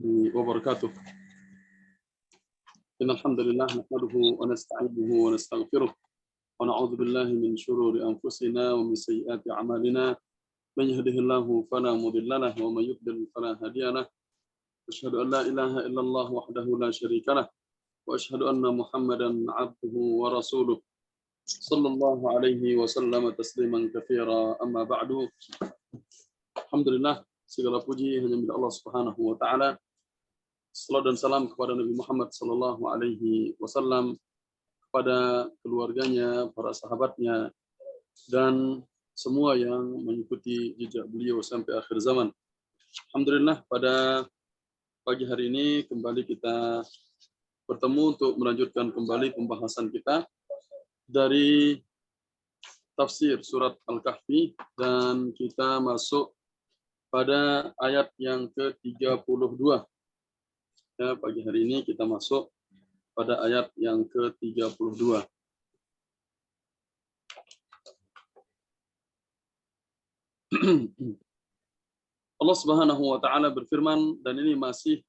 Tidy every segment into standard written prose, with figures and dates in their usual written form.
وبركاته. إن الحمد لله نحمده ونستعينه ونستغفره ونعوذ بالله من شرور أنفسنا ومن سيئات أعمالنا من يهده الله فلا مضل له ومن يضلل فلا هادي له أشهد أن لا إله إلا الله وحده لا شريك له وأشهد أن محمدا عبده ورسوله صلى الله عليه وسلم تسليما كثيرا أما بعد. Alhamdulillah, segala puji hanya milik Allah Subhanahu wa taala. Salam dan salam kepada Nabi Muhammad sallallahu alaihi wasallam, kepada keluarganya, para sahabatnya, dan semua yang mengikuti jejak beliau sampai akhir zaman. Alhamdulillah, pada pagi hari ini kembali kita bertemu untuk melanjutkan kembali pembahasan kita dari tafsir surat Al-Kahfi, dan kita masuk pada ayat yang ke-32. Ya, pagi hari ini kita masuk pada ayat yang ke-32. Allah Subhanahu wa taala berfirman, dan ini masih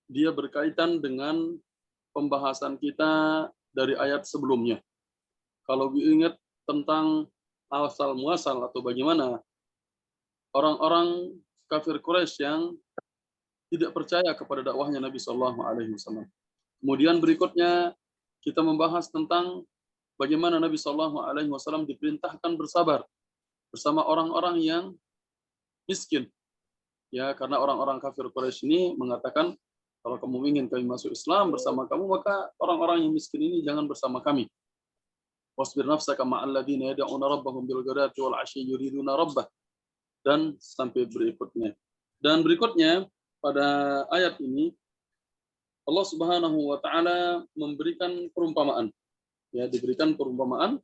dia berkaitan dengan pembahasan kita dari ayat sebelumnya. Kalau diingat tentang asal muasal atau bagaimana orang-orang kafir Quraisy yang tidak percaya kepada dakwahnya Nabi Shallallahu Alaihi Wasallam. Kemudian berikutnya kita membahas tentang bagaimana Nabi Shallallahu Alaihi Wasallam diperintahkan bersabar bersama orang-orang yang miskin. Ya, karena orang-orang kafir Quraisy ini mengatakan, kalau kamu ingin kami masuk Islam bersama kamu, maka orang-orang yang miskin ini jangan bersama kami. Wasbir nafsaka ma'al ladzina yad'una rabbahum bil ghadati wal 'ashyi yuriduna rabbah, dan sampai berikutnya. Dan berikutnya pada ayat ini Allah Subhanahu wa taala memberikan perumpamaan. Ya, diberikan perumpamaan.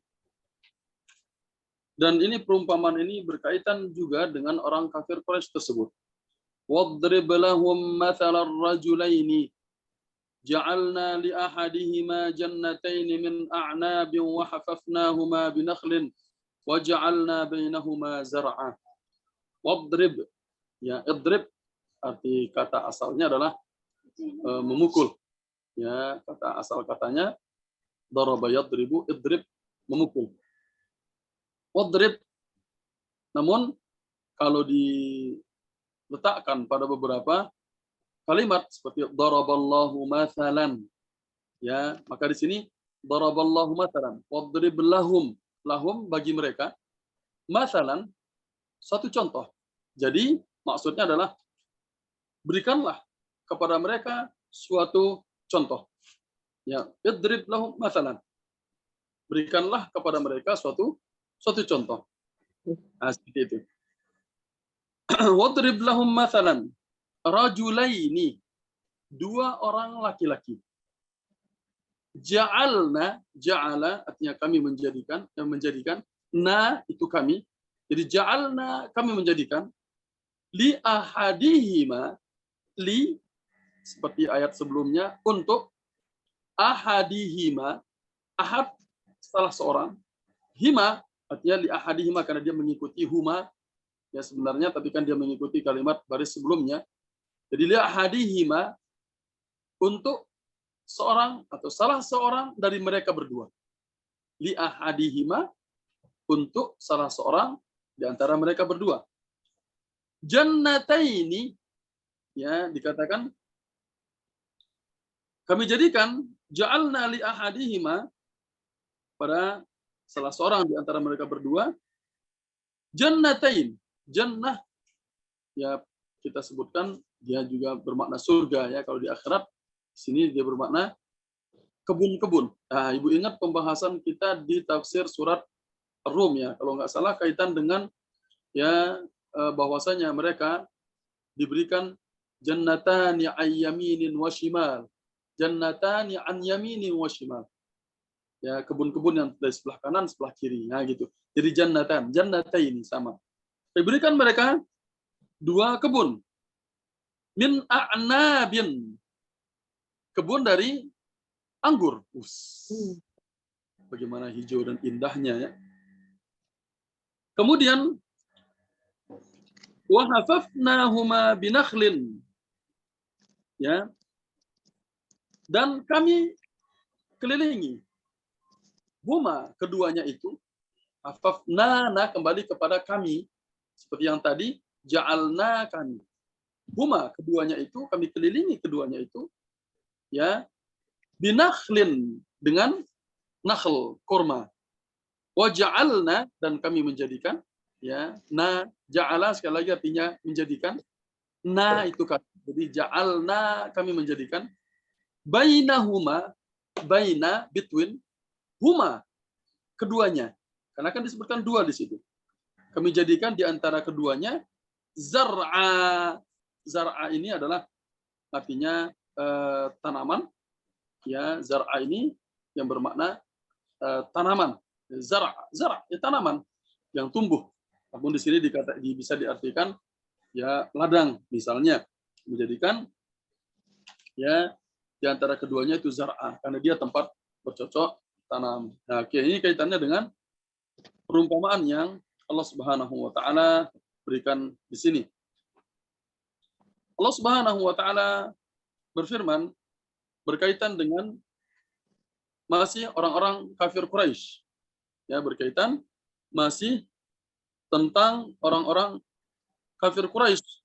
Dan ini perumpamaan ini berkaitan juga dengan orang kafir Quraisy tersebut. Wadrib lahum mathalar rajulaini ja'alna li ahadihima jannatayn min a'nabin wa hafafnahuma binakhlin wa ja'alna bainahuma zar'a. Wadrib, ya, idrib arti kata asalnya adalah memukul. Ya, kata asal katanya daraba yadribu, idrib memukul. Wadrib, namun kalau diletakkan pada beberapa kalimat seperti daraballahu mathalan, ya, maka di sini daraballahu mathalan, wadrib lahum, lahum bagi mereka, mathalan satu contoh. Jadi maksudnya adalah berikanlah kepada mereka suatu contoh. Ya, idrib lahum mathalan. Berikanlah kepada mereka suatu contoh. Nah, seperti itu. Wadrib lahum mathalan rajulaini, dua orang laki-laki. Ja'alna, ja'ala artinya kami menjadikan, na itu kami. Jadi ja'alna kami menjadikan, li ahadihima, li seperti ayat sebelumnya, untuk ahadihima, ahad salah seorang, hima artinya li ahadihima karena dia mengikuti huma, ya sebenarnya, tapi kan dia mengikuti kalimat baris sebelumnya. Jadi li ahadihima, untuk seorang atau salah seorang dari mereka berdua. Li ahadihima, untuk salah seorang di antara mereka berdua. Jannataini, ya, dikatakan kami jadikan ja'alna li ahadihima, pada salah seorang di antara mereka berdua, jannatain, jannah, ya kita sebutkan dia juga bermakna surga, ya, kalau di akhirat, di sini dia bermakna kebun-kebun. Nah, Ibu ingat pembahasan kita di tafsir surat Ar-Rum, ya, kalau nggak salah kaitan dengan, ya, bahwasanya mereka diberikan jannatani an yaminin wa shimal, jannatani an yaminin wa shimal, ya, kebun-kebun yang dari sebelah kanan, sebelah kiri, nah gitu. Jadi jannatain sama. Diberikan mereka dua kebun, min a'nabin, kebun dari anggur. Bagaimana hijau dan indahnya, ya. Kemudian wa hafafnahuma binakhlin, Ya. Dan kami kelilingi. Huma, keduanya itu, afafna, kembali kepada kami. Seperti yang tadi, ja'alna kami. Huma, keduanya itu, kami kelilingi keduanya itu, ya, binakhlin, dengan nakhl, kurma. Waja'alna, dan kami menjadikan, ya, ja'ala, sekali lagi artinya menjadikan, itu kan. Jadi ja'alna, kami menjadikan, bainahuma, between, huma, keduanya. Karena kan disebutkan dua di situ. Kami jadikan di antara keduanya zar'a. Zar'a ini adalah artinya tanaman. Ya, zar'a ini yang bermakna tanaman. Zar'a, ya, tanaman yang tumbuh. Namun di sini bisa diartikan ya ladang misalnya. Menjadikan ya di antara keduanya itu zar'a, karena dia tempat bercocok tanam. Nah, ini kaitannya dengan perumpamaan yang Allah Subhanahu wa taala berikan di sini. Allah Subhanahu wa taala berfirman berkaitan dengan masih orang-orang kafir Quraisy. Ya, berkaitan masih tentang orang-orang kafir Quraisy.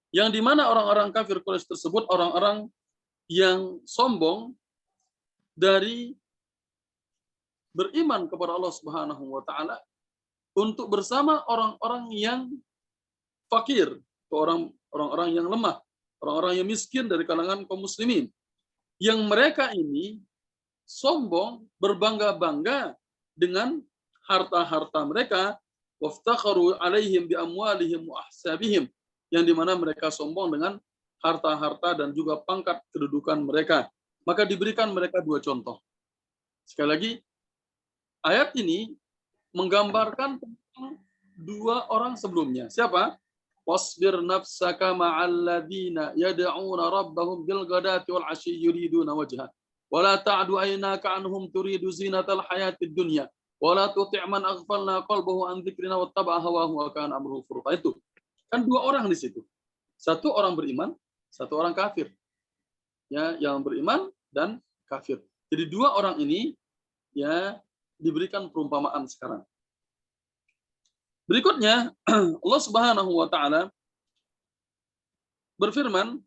Yang di mana orang-orang kafir Quraisy tersebut orang-orang yang sombong dari beriman kepada Allah Subhanahu wa taala untuk bersama orang-orang yang fakir, orang-orang yang lemah, orang-orang yang miskin dari kalangan kaum muslimin. Yang mereka ini sombong, berbangga-bangga dengan harta-harta mereka, waftakharu alaihim bi amwalihim wa ahsabihim, yang dimana mereka sombong dengan harta-harta dan juga pangkat kedudukan mereka. Maka diberikan mereka dua contoh. Sekali lagi, ayat ini menggambarkan tentang dua orang sebelumnya. Siapa? Wasbir nafsaka ma'al ladzina yad'una rabbahum bil ghadati wal 'ashyi yuriduna wajha. Wa la ta'du aynaka 'anhum turidu zinatal hayatid dunya. Wa la tuti' man aghfalna qalbahu an dzikrina wattaba'a hawahu wa kana amruhu furta. Itu kan dua orang di situ. Satu orang beriman, satu orang kafir. Ya, yang beriman dan kafir. Jadi dua orang ini ya diberikan perumpamaan sekarang. Berikutnya Allah Subhanahu wa taala berfirman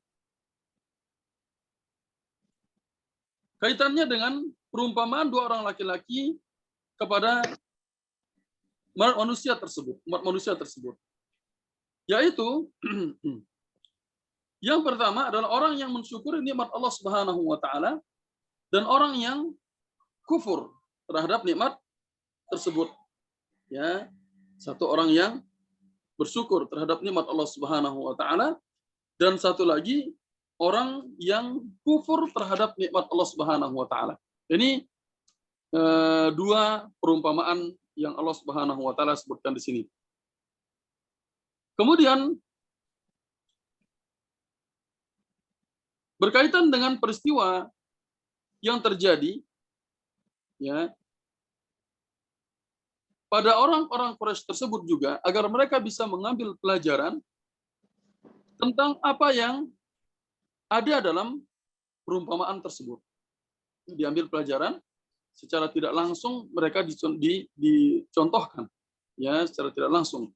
kaitannya dengan perumpamaan dua orang laki-laki kepada manusia tersebut. Yaitu yang pertama adalah orang yang mensyukuri nikmat Allah Subhanahu wa taala dan orang yang kufur terhadap nikmat tersebut. Ya, satu orang yang bersyukur terhadap nikmat Allah Subhanahu wa taala dan satu lagi orang yang kufur terhadap nikmat Allah Subhanahu wa taala. Ini dua perumpamaan yang Allah Subhanahu wa taala sebutkan di sini. Kemudian berkaitan dengan peristiwa yang terjadi ya pada orang-orang Quraisy tersebut juga agar mereka bisa mengambil pelajaran tentang apa yang ada dalam perumpamaan tersebut. Diambil pelajaran secara tidak langsung mereka dicontohkan ya secara tidak langsung.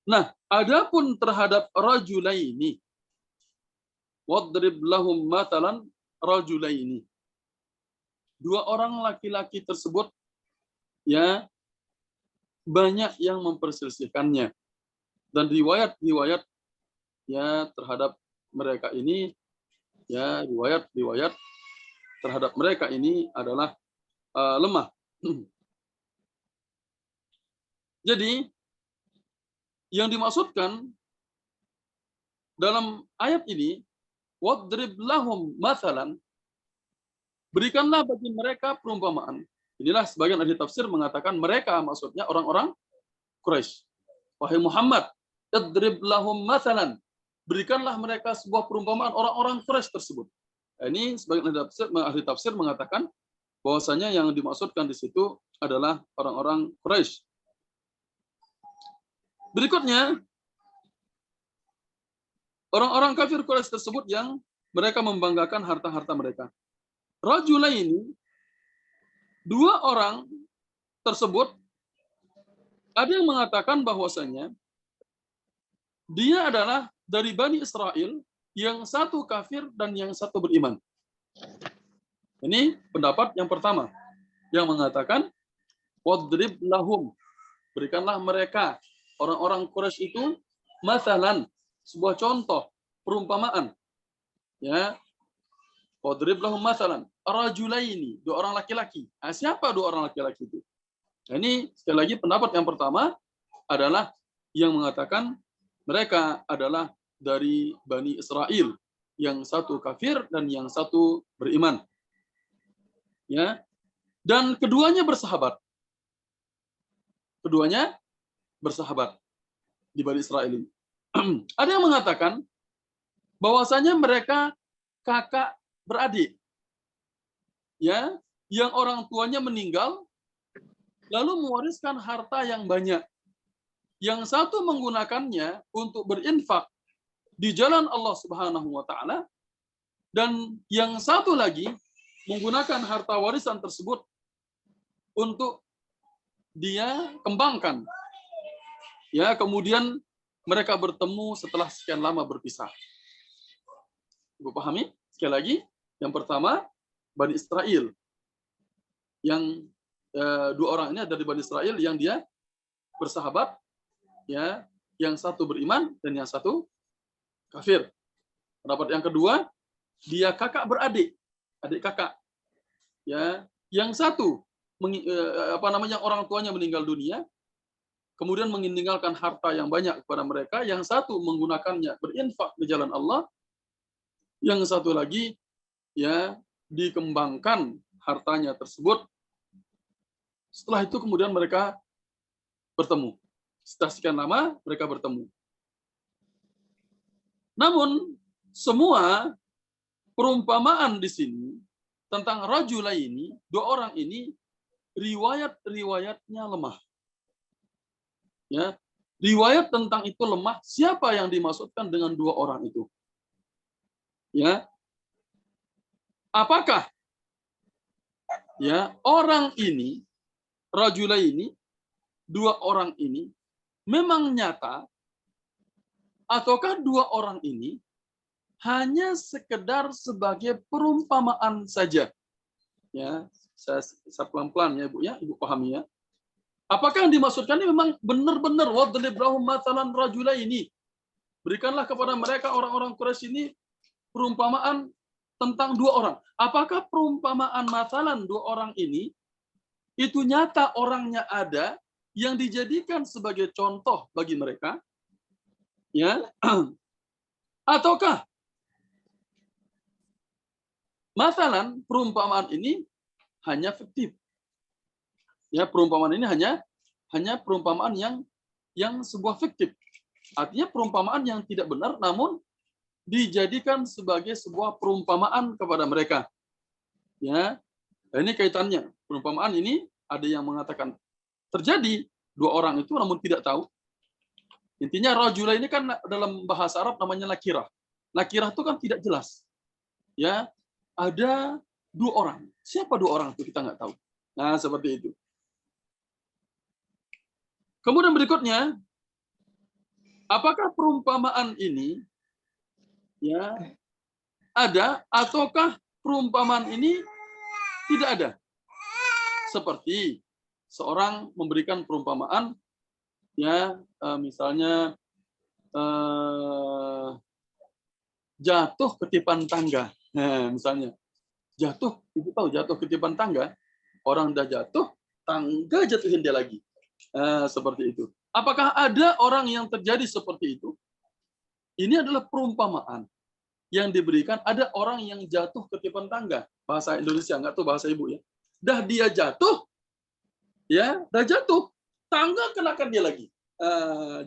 Nah, adapun terhadap rajulaini wadrib lahum matalan rajulaini. Dua orang laki-laki tersebut ya banyak yang memperselisihkannya dan riwayat-riwayat ya terhadap mereka ini ya riwayat terhadap mereka ini adalah lemah. Jadi yang dimaksudkan dalam ayat ini wadrib lahum mathalan, berikanlah bagi mereka perumpamaan. Inilah sebagian ahli tafsir mengatakan mereka maksudnya orang-orang Quraisy. Wahai Muhammad, idrib lahum mathalan, berikanlah mereka sebuah perumpamaan orang-orang Quraisy tersebut. Ini sebagian ahli tafsir mengatakan bahwasanya yang dimaksudkan di situ adalah orang-orang Quraisy. Berikutnya Orang-orang kafir Quraisy tersebut yang mereka membanggakan harta-harta mereka. Rajulaini, dua orang tersebut, ada yang mengatakan bahwasanya dia adalah dari Bani Israel, yang satu kafir dan yang satu beriman. Ini pendapat yang pertama, yang mengatakan wadrib lahum, berikanlah mereka orang-orang Quraisy itu masalan, sebuah contoh perumpamaan, ya. Wadrib lahum masalan rajulaini, dua orang laki-laki. Nah, siapa dua orang laki-laki itu? Nah, ini sekali lagi pendapat yang pertama adalah yang mengatakan mereka adalah dari Bani Israel, yang satu kafir dan yang satu beriman. Ya. Dan keduanya bersahabat. Keduanya bersahabat di Bani Israel ini. Ada yang mengatakan bahwasanya mereka kakak beradik. Ya, yang orang tuanya meninggal lalu mewariskan harta yang banyak. Yang satu menggunakannya untuk berinfak di jalan Allah Subhanahu wa taala, dan yang satu lagi menggunakan harta warisan tersebut untuk dia kembangkan. Ya, kemudian mereka bertemu setelah sekian lama berpisah. Ibu pahami? Sekali lagi, yang pertama Bani Israel. Yang dua orang ini dari Bani Israel yang dia bersahabat, ya, yang satu beriman dan yang satu kafir. Pendapat yang kedua, dia kakak beradik, adik kakak. Ya, yang satu orang tuanya meninggal dunia, kemudian meninggalkan harta yang banyak kepada mereka, yang satu menggunakannya berinfak di jalan Allah, yang satu lagi ya dikembangkan hartanya tersebut. Setelah itu kemudian mereka bertemu. Setelah sekian lama mereka bertemu. Namun semua perumpamaan di sini tentang rajula ini, dua orang ini, riwayat-riwayatnya lemah. Ya, riwayat tentang itu lemah. Siapa yang dimaksudkan dengan dua orang itu? Ya, apakah ya orang ini, rajula ini, dua orang ini memang nyata, ataukah dua orang ini hanya sekedar sebagai perumpamaan saja? Ya, saya pelan-pelan ya Ibu, ya, Ibu pahami ya. Apakah yang dimaksudkan ini memang benar-benar wadrib lahum mathalan rajula ini? Berikanlah kepada mereka orang-orang Quraisy ini perumpamaan tentang dua orang. Apakah perumpamaan mathalan dua orang ini itu nyata orangnya ada yang dijadikan sebagai contoh bagi mereka? Ya. Ataukah mathalan perumpamaan ini hanya fiktif? Ya, perumpamaan ini hanya perumpamaan yang sebuah fiktif. Artinya perumpamaan yang tidak benar namun dijadikan sebagai sebuah perumpamaan kepada mereka. Ya. Nah, ini kaitannya. Perumpamaan ini ada yang mengatakan terjadi dua orang itu namun tidak tahu. Intinya rajula ini kan dalam bahasa Arab namanya nakirah. Nakirah itu kan tidak jelas. Ya, ada dua orang. Siapa dua orang itu kita nggak tahu. Nah, seperti itu. Kemudian berikutnya, apakah perumpamaan ini ya ada ataukah perumpamaan ini tidak ada? Seperti seorang memberikan perumpamaan, ya misalnya jatuh ketipan tangga. Nah, misalnya jatuh, ibu tahu jatuh ketipan tangga, orang udah jatuh, tangga jatuhin dia lagi. Seperti itu. Apakah ada orang yang terjadi seperti itu? Ini adalah perumpamaan yang diberikan. Ada orang yang jatuh ketipan tangga. Bahasa Indonesia, nggak tahu bahasa ibu ya. Dah dia jatuh, ya, dah jatuh, tangga kenakan dia lagi.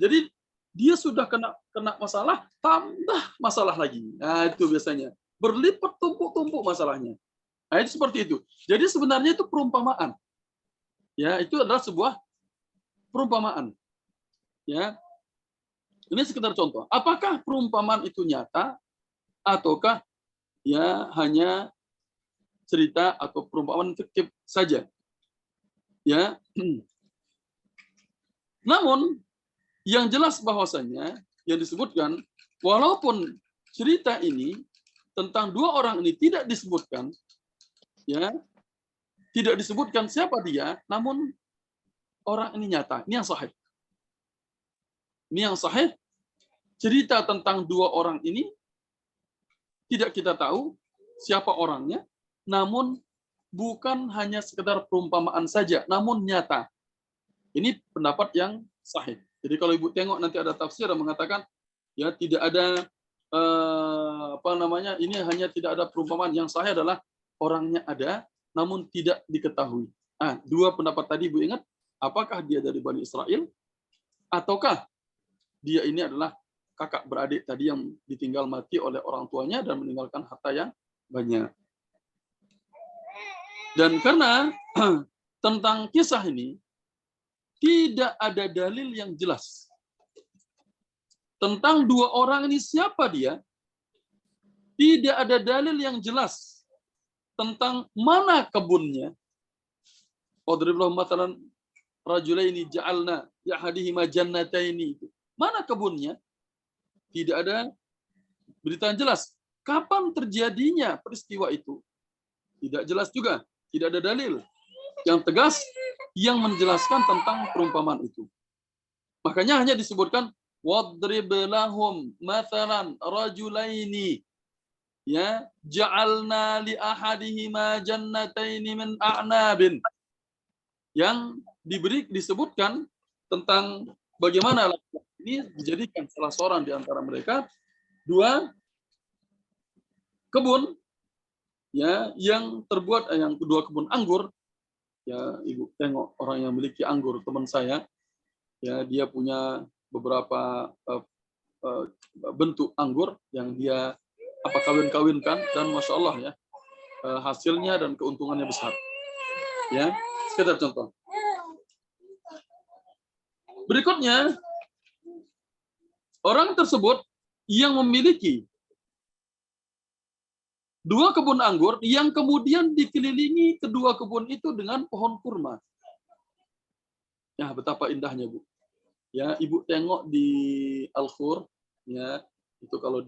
Jadi dia sudah kena masalah, tambah masalah lagi. Nah, itu biasanya berlipat tumpuk-tumpuk masalahnya. Nah, itu seperti itu. Jadi sebenarnya itu perumpamaan. Ya, itu adalah sebuah perumpamaan. Ya. Ini sekedar contoh. Apakah perumpamaan itu nyata ataukah ya hanya cerita atau perumpamaan fiktif saja? Ya. Namun yang jelas bahwasanya yang disebutkan, walaupun cerita ini tentang dua orang ini tidak disebutkan, ya, tidak disebutkan siapa dia, namun orang ini nyata. Ini yang sahih. Ini yang sahih. Cerita tentang dua orang ini tidak kita tahu siapa orangnya, namun bukan hanya sekedar perumpamaan saja, namun nyata. Ini pendapat yang sahih. Jadi kalau Ibu tengok nanti ada tafsir yang mengatakan ya tidak ada ini hanya tidak ada perumpamaan. Yang sahih adalah orangnya ada namun tidak diketahui. Nah, dua pendapat tadi Ibu ingat, apakah dia dari Bani Israel ataukah dia ini adalah kakak beradik tadi yang ditinggal mati oleh orang tuanya dan meninggalkan harta yang banyak. Dan karena tentang kisah ini tidak ada dalil yang jelas tentang dua orang ini siapa dia, tidak ada dalil yang jelas tentang mana kebunnya. Wadrib lahum mathalan rajulaini ja'alna yahadihima jannataini. Mana kebunnya? Tidak ada berita yang jelas. Kapan terjadinya peristiwa itu? Tidak jelas juga. Tidak ada dalil yang tegas yang menjelaskan tentang perumpamaan itu. Makanya hanya disebutkan wadrib lahum mathalan rajulaini ya ja'alna li ahadihima jannataini min a'nabin. Yang disebutkan tentang bagaimana ini dijadikan salah seorang di antara mereka dua kebun ya yang terbuat yang kedua kebun anggur. Ya, Ibu tengok orang yang memiliki anggur, teman saya ya, dia punya beberapa bentuk anggur yang dia kawin-kawinkan, dan masya Allah ya, hasilnya dan keuntungannya besar. Ya, sekedar contoh. Berikutnya, orang tersebut yang memiliki dua kebun anggur yang kemudian dikelilingi kedua kebun itu dengan pohon kurma. Ya, betapa indahnya, Bu. Ya, Ibu tengok di Al-Khur, ya, itu kalau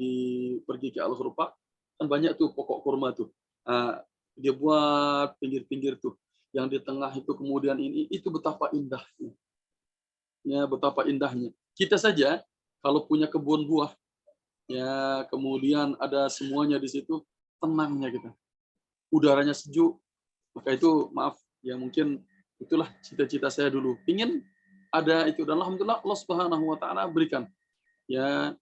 pergi ke Al-Khur Pak, kan banyak tuh pokok kurma tuh. Nah, dia buat pinggir-pinggir tuh. Yang di tengah itu kemudian itu betapa indahnya. Ya, betapa indahnya. Kita saja kalau punya kebun buah, ya, kemudian ada semuanya di situ, tenangnya kita. Udaranya sejuk. Maka itu, maaf, ya mungkin itulah cita-cita saya dulu. Ingin ada itu, dan alhamdulillah Allah Subhanahu wa taala berikan. Ya,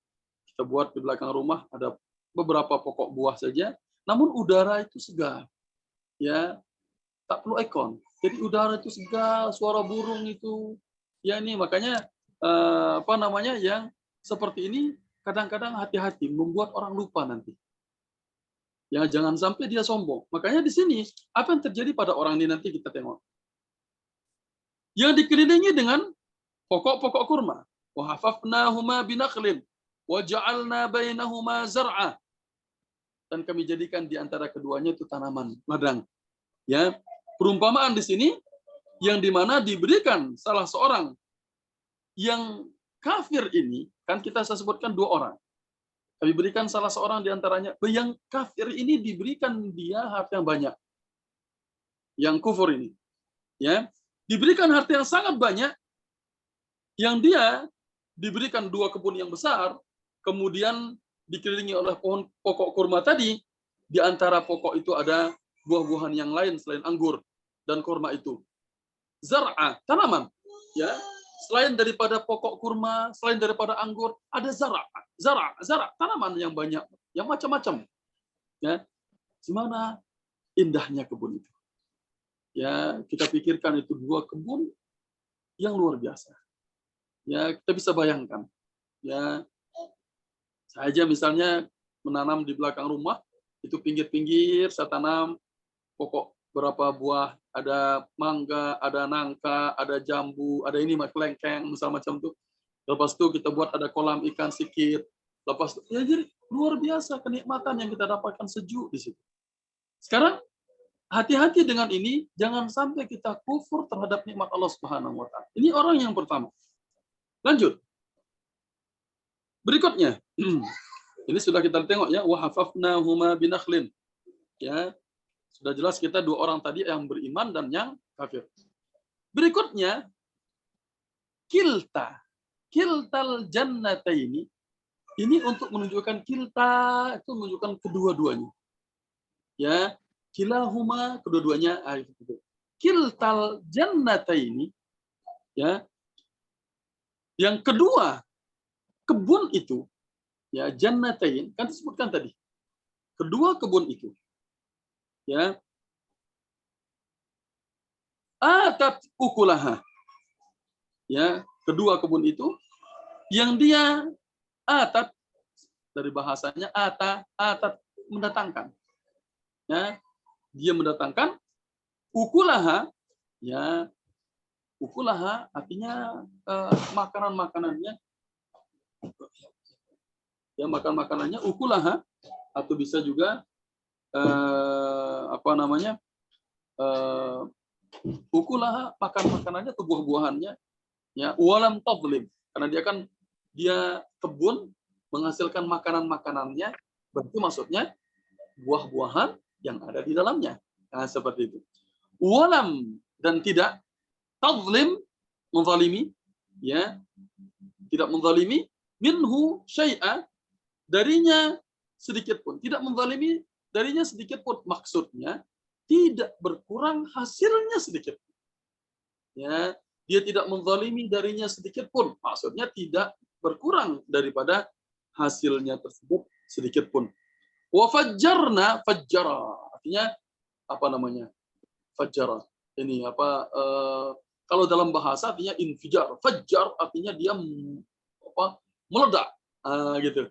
kita buat di belakang rumah ada beberapa pokok buah saja, namun udara itu segar. Ya, tak perlu aircon. Jadi udara itu segar, suara burung itu. Ya, ini makanya yang seperti ini kadang-kadang hati-hati membuat orang lupa nanti. Ya, jangan sampai dia sombong. Makanya di sini apa yang terjadi pada orang ini nanti kita tengok. Yang dikelilingi dengan pokok-pokok kurma. Wa hafafnahuma binakhlin wa ja'alna bainahuma zar'a. Dan kami jadikan di antara keduanya itu tanaman ladang. Ya, perumpamaan di sini yang dimana diberikan salah seorang yang kafir ini, kan saya sebutkan dua orang. Kami berikan salah seorang di antaranya, yang kafir ini diberikan dia harta yang banyak. Yang kufur ini, ya, diberikan harta yang sangat banyak, yang dia diberikan dua kebun yang besar, kemudian dikelilingi oleh pohon pokok kurma tadi, di antara pokok itu ada buah-buahan yang lain selain anggur dan kurma itu. Zar'a, tanaman, ya. Selain daripada pokok kurma, selain daripada anggur, ada zara, tanaman yang banyak, yang macam-macam. Ya, gimana indahnya kebun itu? Ya, kita pikirkan itu dua kebun yang luar biasa. Ya, kita bisa bayangkan. Ya, saya misalnya menanam di belakang rumah, itu pinggir-pinggir saya tanam pokok berapa buah, ada mangga, ada nangka, ada jambu, ada ini kelengkeng, misal macam itu. Lepas itu kita buat ada kolam ikan sedikit. Lepas itu, ya jadi luar biasa kenikmatan yang kita dapatkan sejuk di situ. Sekarang hati-hati dengan ini, jangan sampai kita kufur terhadap nikmat Allah Subhanahu wa taala. Ini orang yang pertama. Lanjut. Berikutnya. Ini sudah kita tengok ya, wa hafafnahuma binakhlin. Ya. Sudah jelas kita dua orang tadi yang beriman dan yang kafir. Berikutnya kiltal jannataini. Ini untuk menunjukkan kilta itu menunjukkan kedua-duanya. Ya, kilahuma kedua-duanya itu. Kiltal jannataini ya. Yang kedua, kebun itu ya jannatain kan disebutkan tadi. Kedua kebun itu ya atat ukulaha. Ya, kedua kebun itu yang dia atat dari bahasanya atat mendatangkan. Ya, dia mendatangkan ukulaha ya. Ukulaha artinya makanan-makanannya ya, makanannya ukulaha, atau bisa juga ukulaha makanannya atau buah-buahannya ya, walam tadlim, karena dia kebun menghasilkan makanannya, berarti maksudnya buah-buahan yang ada di dalamnya. Nah, seperti itu. Walam, dan tidak tadlim, menzalimi ya, tidak menzalimi minhu syai'a, darinya sedikit pun, tidak menzalimi darinya sedikit pun, maksudnya tidak berkurang hasilnya sedikit. Ya, dia tidak menzalimi darinya sedikit pun, maksudnya tidak berkurang daripada hasilnya tersebut sedikit pun. Wa fajjarna, fajjara artinya apa namanya? Fajjara. Ini kalau dalam bahasa artinya infijar. Fajjar artinya dia meledak. Gitu.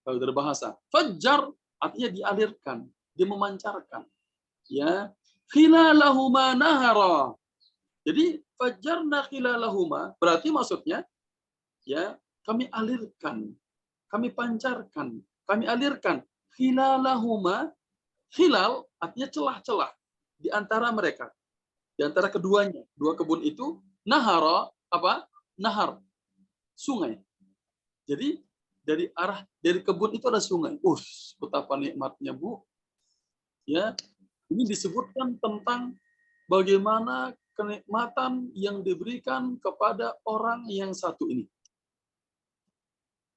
Kalau dari bahasa. Fajjar artinya dialirkan, dia memancarkan. Ya, khilalahuma nahara. Jadi fajjarna khilalahuma berarti maksudnya ya, kami alirkan, kami pancarkan, kami alirkan khilalahuma. Khilal artinya celah-celah di antara mereka, di antara keduanya, dua kebun itu. Nahara apa? Nahar, sungai. Jadi dari kebun itu ada sungai. Betapa nikmatnya, Bu. Ya, ini disebutkan tentang bagaimana kenikmatan yang diberikan kepada orang yang satu ini.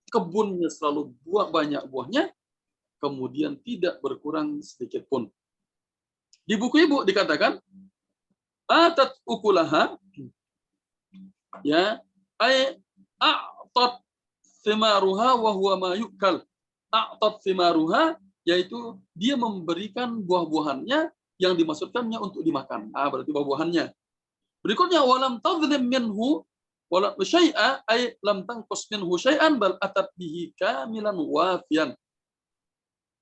Kebunnya selalu banyak buahnya, kemudian tidak berkurang sedikit pun. Di buku Ibu dikatakan atat ukulaha ya, ay a'tat thimaruha wa huwa ma yukal. A'tat thimaruha yaitu dia memberikan buah-buahannya yang dimaksudkannya untuk dimakan. Berarti buah-buahannya. Berikutnya walam tadhlim minhu wala syai'a ay lam tanqus minhu syai'an bal atat bihi kamilan wafiyan.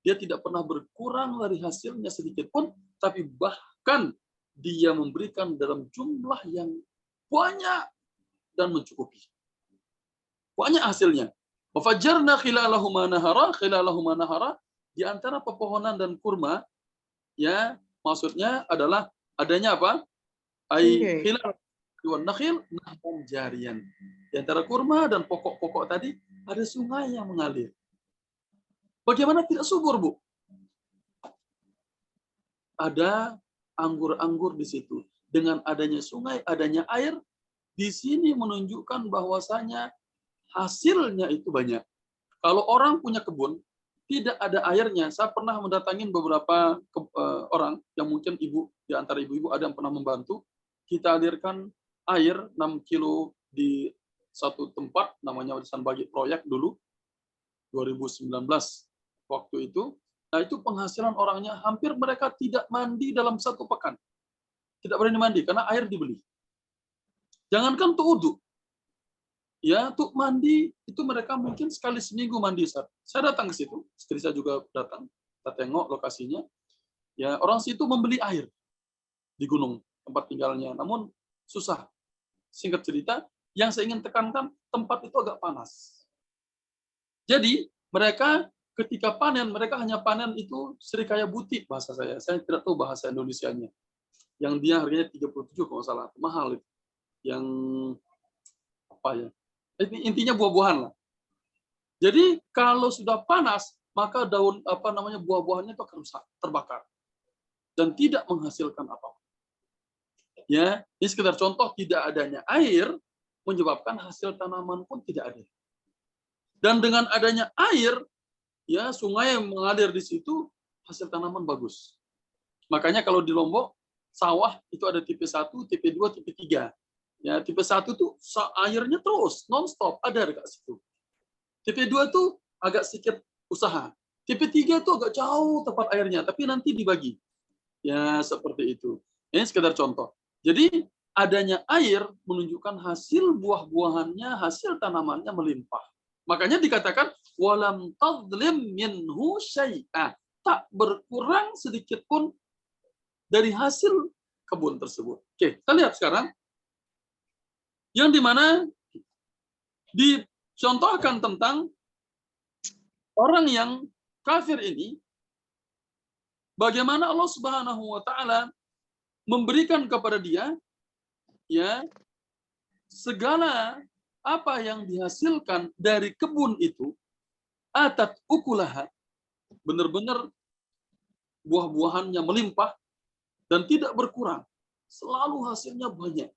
Dia tidak pernah berkurang dari hasilnya sedikit pun, tapi bahkan dia memberikan dalam jumlah yang banyak dan mencukupi. Banyak hasilnya. Wafajjarna khilalahuma nahara, di antara pepohonan dan kurma, ya, maksudnya adalah adanya apa? Ai khilal wan nakhil nahran jariyan. Di antara kurma dan pokok-pokok tadi ada sungai yang mengalir. Bagaimana tidak subur, Bu? Ada anggur-anggur di situ. Dengan adanya sungai, adanya air, di sini menunjukkan bahwasanya hasilnya itu banyak. Kalau orang punya kebun, tidak ada airnya. Saya pernah mendatangin beberapa orang yang mungkin di antara ibu-ibu ada yang pernah membantu. Kita alirkan air 6 kilo di satu tempat, namanya Warisan Bagi Proyek dulu, 2019. Waktu itu, nah itu penghasilan orangnya hampir mereka tidak mandi dalam 1 pekan. Tidak berani mandi karena air dibeli. Jangankan untuk wudhu. Ya, untuk mandi itu mereka mungkin sekali seminggu mandi. Saya datang ke situ, istri saya juga datang, kita tengok lokasinya. Ya, orang situ membeli air di gunung tempat tinggalnya, namun susah. Singkat cerita, Yang saya ingin tekankan, tempat itu agak panas. Jadi mereka ketika panen, mereka hanya panen itu serikaya butik bahasa saya. Saya tidak tahu bahasa Indonesianya. Yang dia harganya 37 kalau nggak salah, mahal itu. Yang apa ya? Intinya buah-buahan lah. Jadi kalau sudah panas, maka daun buah-buahannya itu akan rusak, terbakar dan tidak menghasilkan apa-apa. Ya, ini sekedar contoh, tidak adanya air menyebabkan hasil tanaman pun tidak ada. Dan dengan adanya air, ya sungai yang mengalir di situ, hasil tanaman bagus. Makanya kalau di Lombok, sawah itu ada tipe 1, tipe 2, tipe 3. Ya, tipe 1 tuh airnya terus, non-stop, ada dekat situ. Tipe 2 tuh agak sedikit usaha. Tipe 3 tuh agak jauh tempat airnya, tapi nanti dibagi. Ya, seperti itu. Ini sekedar contoh. Jadi, adanya air menunjukkan hasil buah-buahannya, hasil tanamannya melimpah. Makanya dikatakan, walam tadlim minhu syai'ah. Tak berkurang sedikit pun dari hasil kebun tersebut. Oke, kita lihat sekarang. Yang dimana dicontohkan tentang orang yang kafir ini, bagaimana Allah Subhanahu wa taala memberikan kepada dia ya segala apa yang dihasilkan dari kebun itu, atat ukulaha, benar-benar buah-buahannya melimpah dan tidak berkurang. Selalu hasilnya banyak.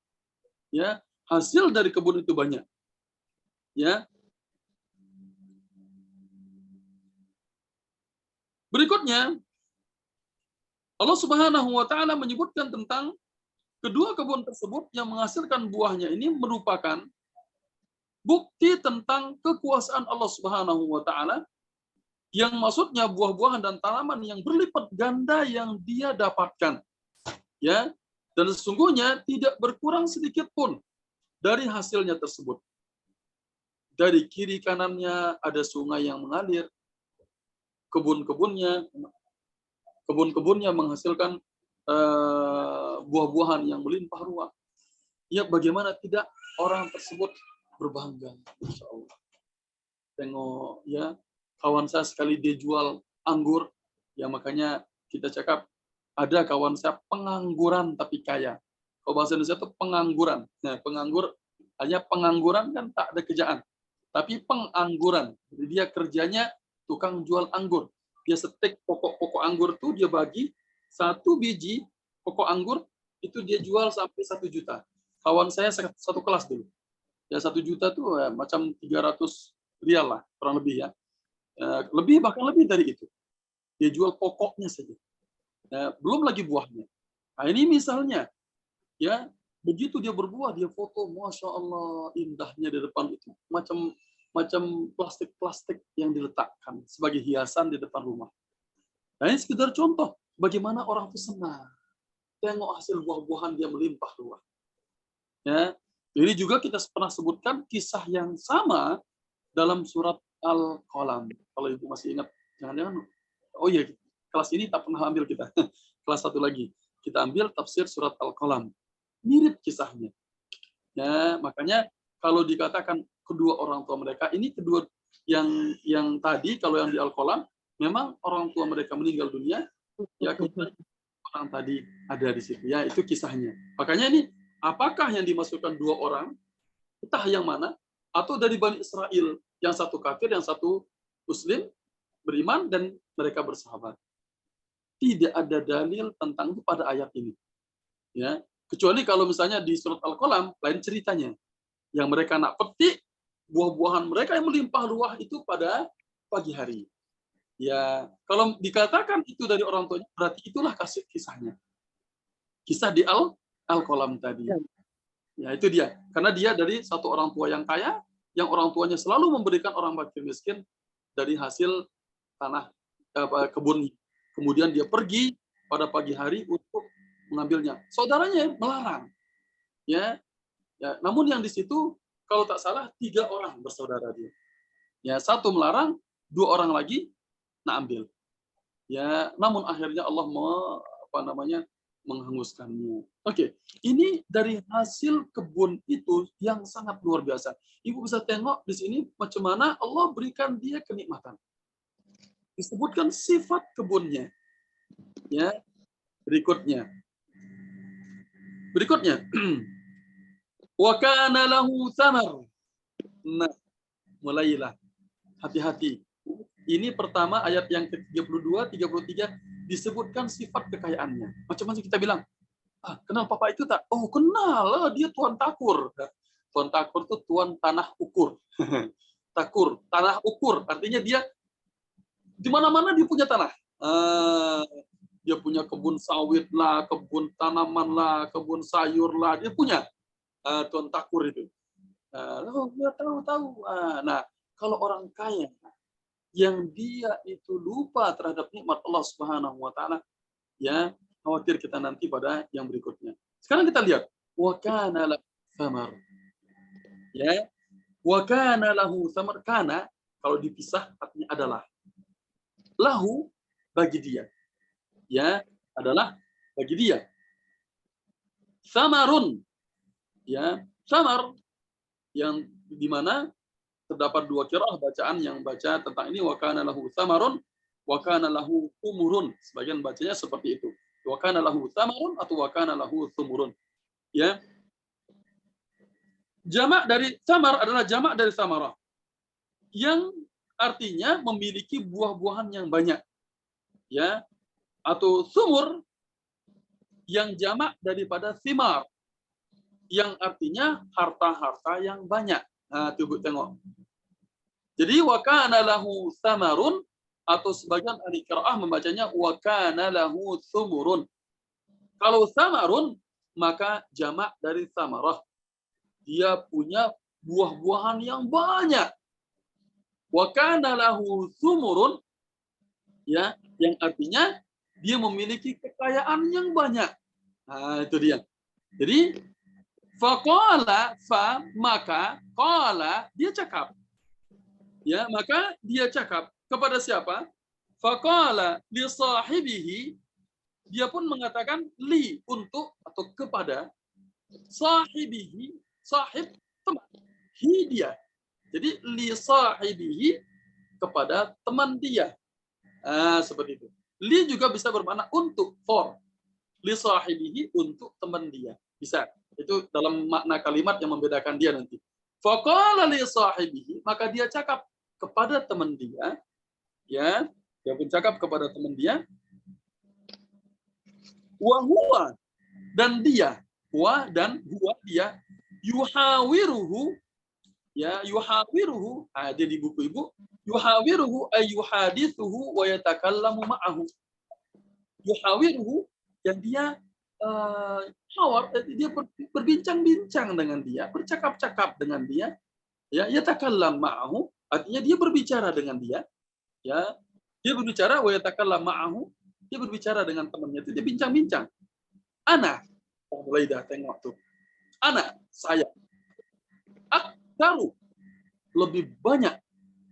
Ya, hasil dari kebun itu banyak. Ya. Berikutnya, Allah Subhanahu wa taala menyebutkan tentang kedua kebun tersebut yang menghasilkan buahnya ini merupakan bukti tentang kekuasaan Allah Subhanahu wa taala, yang maksudnya buah-buahan dan tanaman yang berlipat ganda yang dia dapatkan. Ya. Dan sesungguhnya tidak berkurang sedikit pun dari hasilnya tersebut. Dari kiri kanannya ada sungai yang mengalir, kebun-kebunnya menghasilkan buah-buahan yang melimpah ruah. Ya, bagaimana tidak orang tersebut berbangga, insya Allah. Tengok ya, kawan saya sekali dia jual anggur, ya makanya kita cakap ada kawan saya pengangguran tapi kaya. Kalau bahasa Indonesia itu pengangguran. Nah, pengangguran kan tak ada kerjaan. Tapi pengangguran. Jadi dia kerjanya tukang jual anggur. Dia setik pokok-pokok anggur itu dia bagi, satu biji pokok anggur itu dia jual sampai 1 juta. Kawan saya satu kelas dulu. Ya 1 juta tuh macam 300 rial lah, kurang lebih ya. Lebih, bahkan lebih dari itu. Dia jual pokoknya saja. Belum lagi buahnya. Nah, ini misalnya, ya begitu dia berbuah, dia foto, masya Allah indahnya di depan itu, macam plastik-plastik yang diletakkan sebagai hiasan di depan rumah. Nah, ini sekedar contoh bagaimana orang itu senang tengok hasil buah-buahan dia melimpah ruah. Ya, ini juga kita pernah sebutkan kisah yang sama dalam surat Al-Qalam. Kalau ibu masih ingat, jangan-jangan, oh iya, kelas ini tak pernah ambil kita. Kelas 1 lagi. Kita ambil tafsir surat Al-Qalam. Mirip kisahnya. Ya, makanya kalau dikatakan kedua orang tua mereka, ini kedua yang tadi, kalau yang di Al-Qalam, memang orang tua mereka meninggal dunia, ya kemudian orang tadi ada di situ. Ya, itu kisahnya. Makanya ini, apakah yang dimasukkan 2 orang, entah yang mana, atau dari Bani Israel, yang satu kafir, yang satu muslim, beriman, dan mereka bersahabat. Tidak ada dalil tentang itu pada ayat ini. Ya, kecuali kalau misalnya di surat Al-Qalam, lain ceritanya. Yang mereka nak petik, buah-buahan mereka yang melimpah ruah itu pada pagi hari. Ya, kalau dikatakan itu dari orang tuanya, berarti itulah kisahnya. Kisah di Al-Qalam tadi. Ya, itu dia. Karena dia dari satu orang tua yang kaya, yang orang tuanya selalu memberikan orang fakir miskin dari hasil tanah kebun. Kemudian dia pergi pada pagi hari untuk mengambilnya. Saudaranya melarang. Ya, namun yang di situ kalau tak salah 3 orang bersaudara dia. Ya, 1 melarang, 2 orang lagi nak ambil. Ya, namun akhirnya Allah menghanguskannya. Oke, ini dari hasil kebun itu yang sangat luar biasa. Ibu bisa tengok di sini macam mana Allah berikan dia kenikmatan. Disebutkan sifat kebunnya. Ya, berikutnya. Wa kana lahu thamar. Nah, mulailah. Hati-hati. Ini pertama ayat yang ke-32, 33 disebutkan sifat kekayaannya. Macam-macam kita bilang, kenal papa itu tak? Oh, kenal, dia Tuan Takur. Tuan Takur itu Tuan Tanah Ukur. Takur, tanah ukur. Artinya dia di mana-mana dia punya tanah. Dia punya kebun sawit lah, kebun tanaman lah, kebun sayur lah. Dia punya Tuan Takur itu. Dia tahu. Nah, kalau orang kaya yang dia itu lupa terhadap nikmat Allah Subhanahu wa taala, ya, khawatir kita nanti pada yang berikutnya. Sekarang kita lihat wa kana lahu thamar. Ya, wa kana lahu thamar. Kana kalau dipisah artinya adalah. Lahu bagi dia. Ya, adalah bagi dia. Samarun. Ya, samar yang di mana terdapat dua qiraah bacaan yang baca tentang ini wa kana lahu samarun wa kana lahu umurun. Sebagian bacanya seperti itu. Wa kana lahu samarun atau wa kana lahu sumurun. Ya. Jamak dari samar adalah jamak dari samarah. Yang artinya memiliki buah-buahan yang banyak. Ya. Atau sumur yang jamak daripada thimar. Yang artinya harta-harta yang banyak. Nah, coba tengok. Jadi wa kana lahu samarun atau sebagian ahli qiraah membacanya wa kana lahu sumurun. Kalau samarun maka jamak dari samarah. Dia punya buah-buahan yang banyak. Wa kana lahu sumurun ya, yang artinya dia memiliki kekayaan yang banyak. Nah, itu dia. Jadi faqala maka qala dia cakap. Ya, maka dia cakap kepada siapa? Faqala li sahibihi, dia pun mengatakan li untuk atau kepada sahibihi, sahib teman. Hi dia. Jadi li sahibihi kepada teman dia. Seperti itu. Li juga bisa bermakna untuk, for. Li sahibihi untuk teman dia. Bisa. Itu dalam makna kalimat yang membedakan dia nanti. Faqala li sahibihi, maka dia cakap kepada teman dia, ya, dia pun cakap kepada teman dia, wa huwa, dan dia, wa dan huwa dia, yuhawiruhu, ya, yuhawiruhu, ada di buku ibu, yuhawiruhu ay yuhadithuhu wa yatakallamu ma'ahu. Yuhawiruhu, yang dia dia berbincang-bincang dengan dia, bercakap-cakap dengan dia, ya, yatakallam ma'ahu, artinya dia berbicara dengan dia, ya, dia berbicara wa yatakallam ma'ahu, dia berbicara dengan temannya itu, dia bincang-bincang. Ana, mulai dah tengok tuh. Ana, saya. Aksaru, lebih banyak.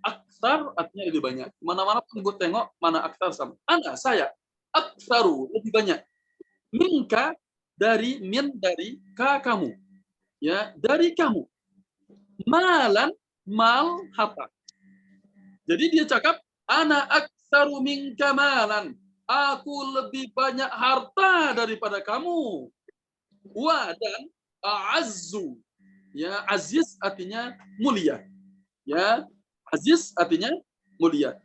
Aksar artinya lebih banyak. Mana-mana pun gue tengok mana aksar sama. Ana, saya. Aksaru, lebih banyak. Minka, dari min, dari ka, kamu. Ya, dari kamu. Malan, mal, harta. Jadi dia cakap, ana aktsaru minka malan. Aku lebih banyak harta daripada kamu. Wa dan a'azzu. Ya, aziz artinya mulia. Ya, aziz artinya mulia.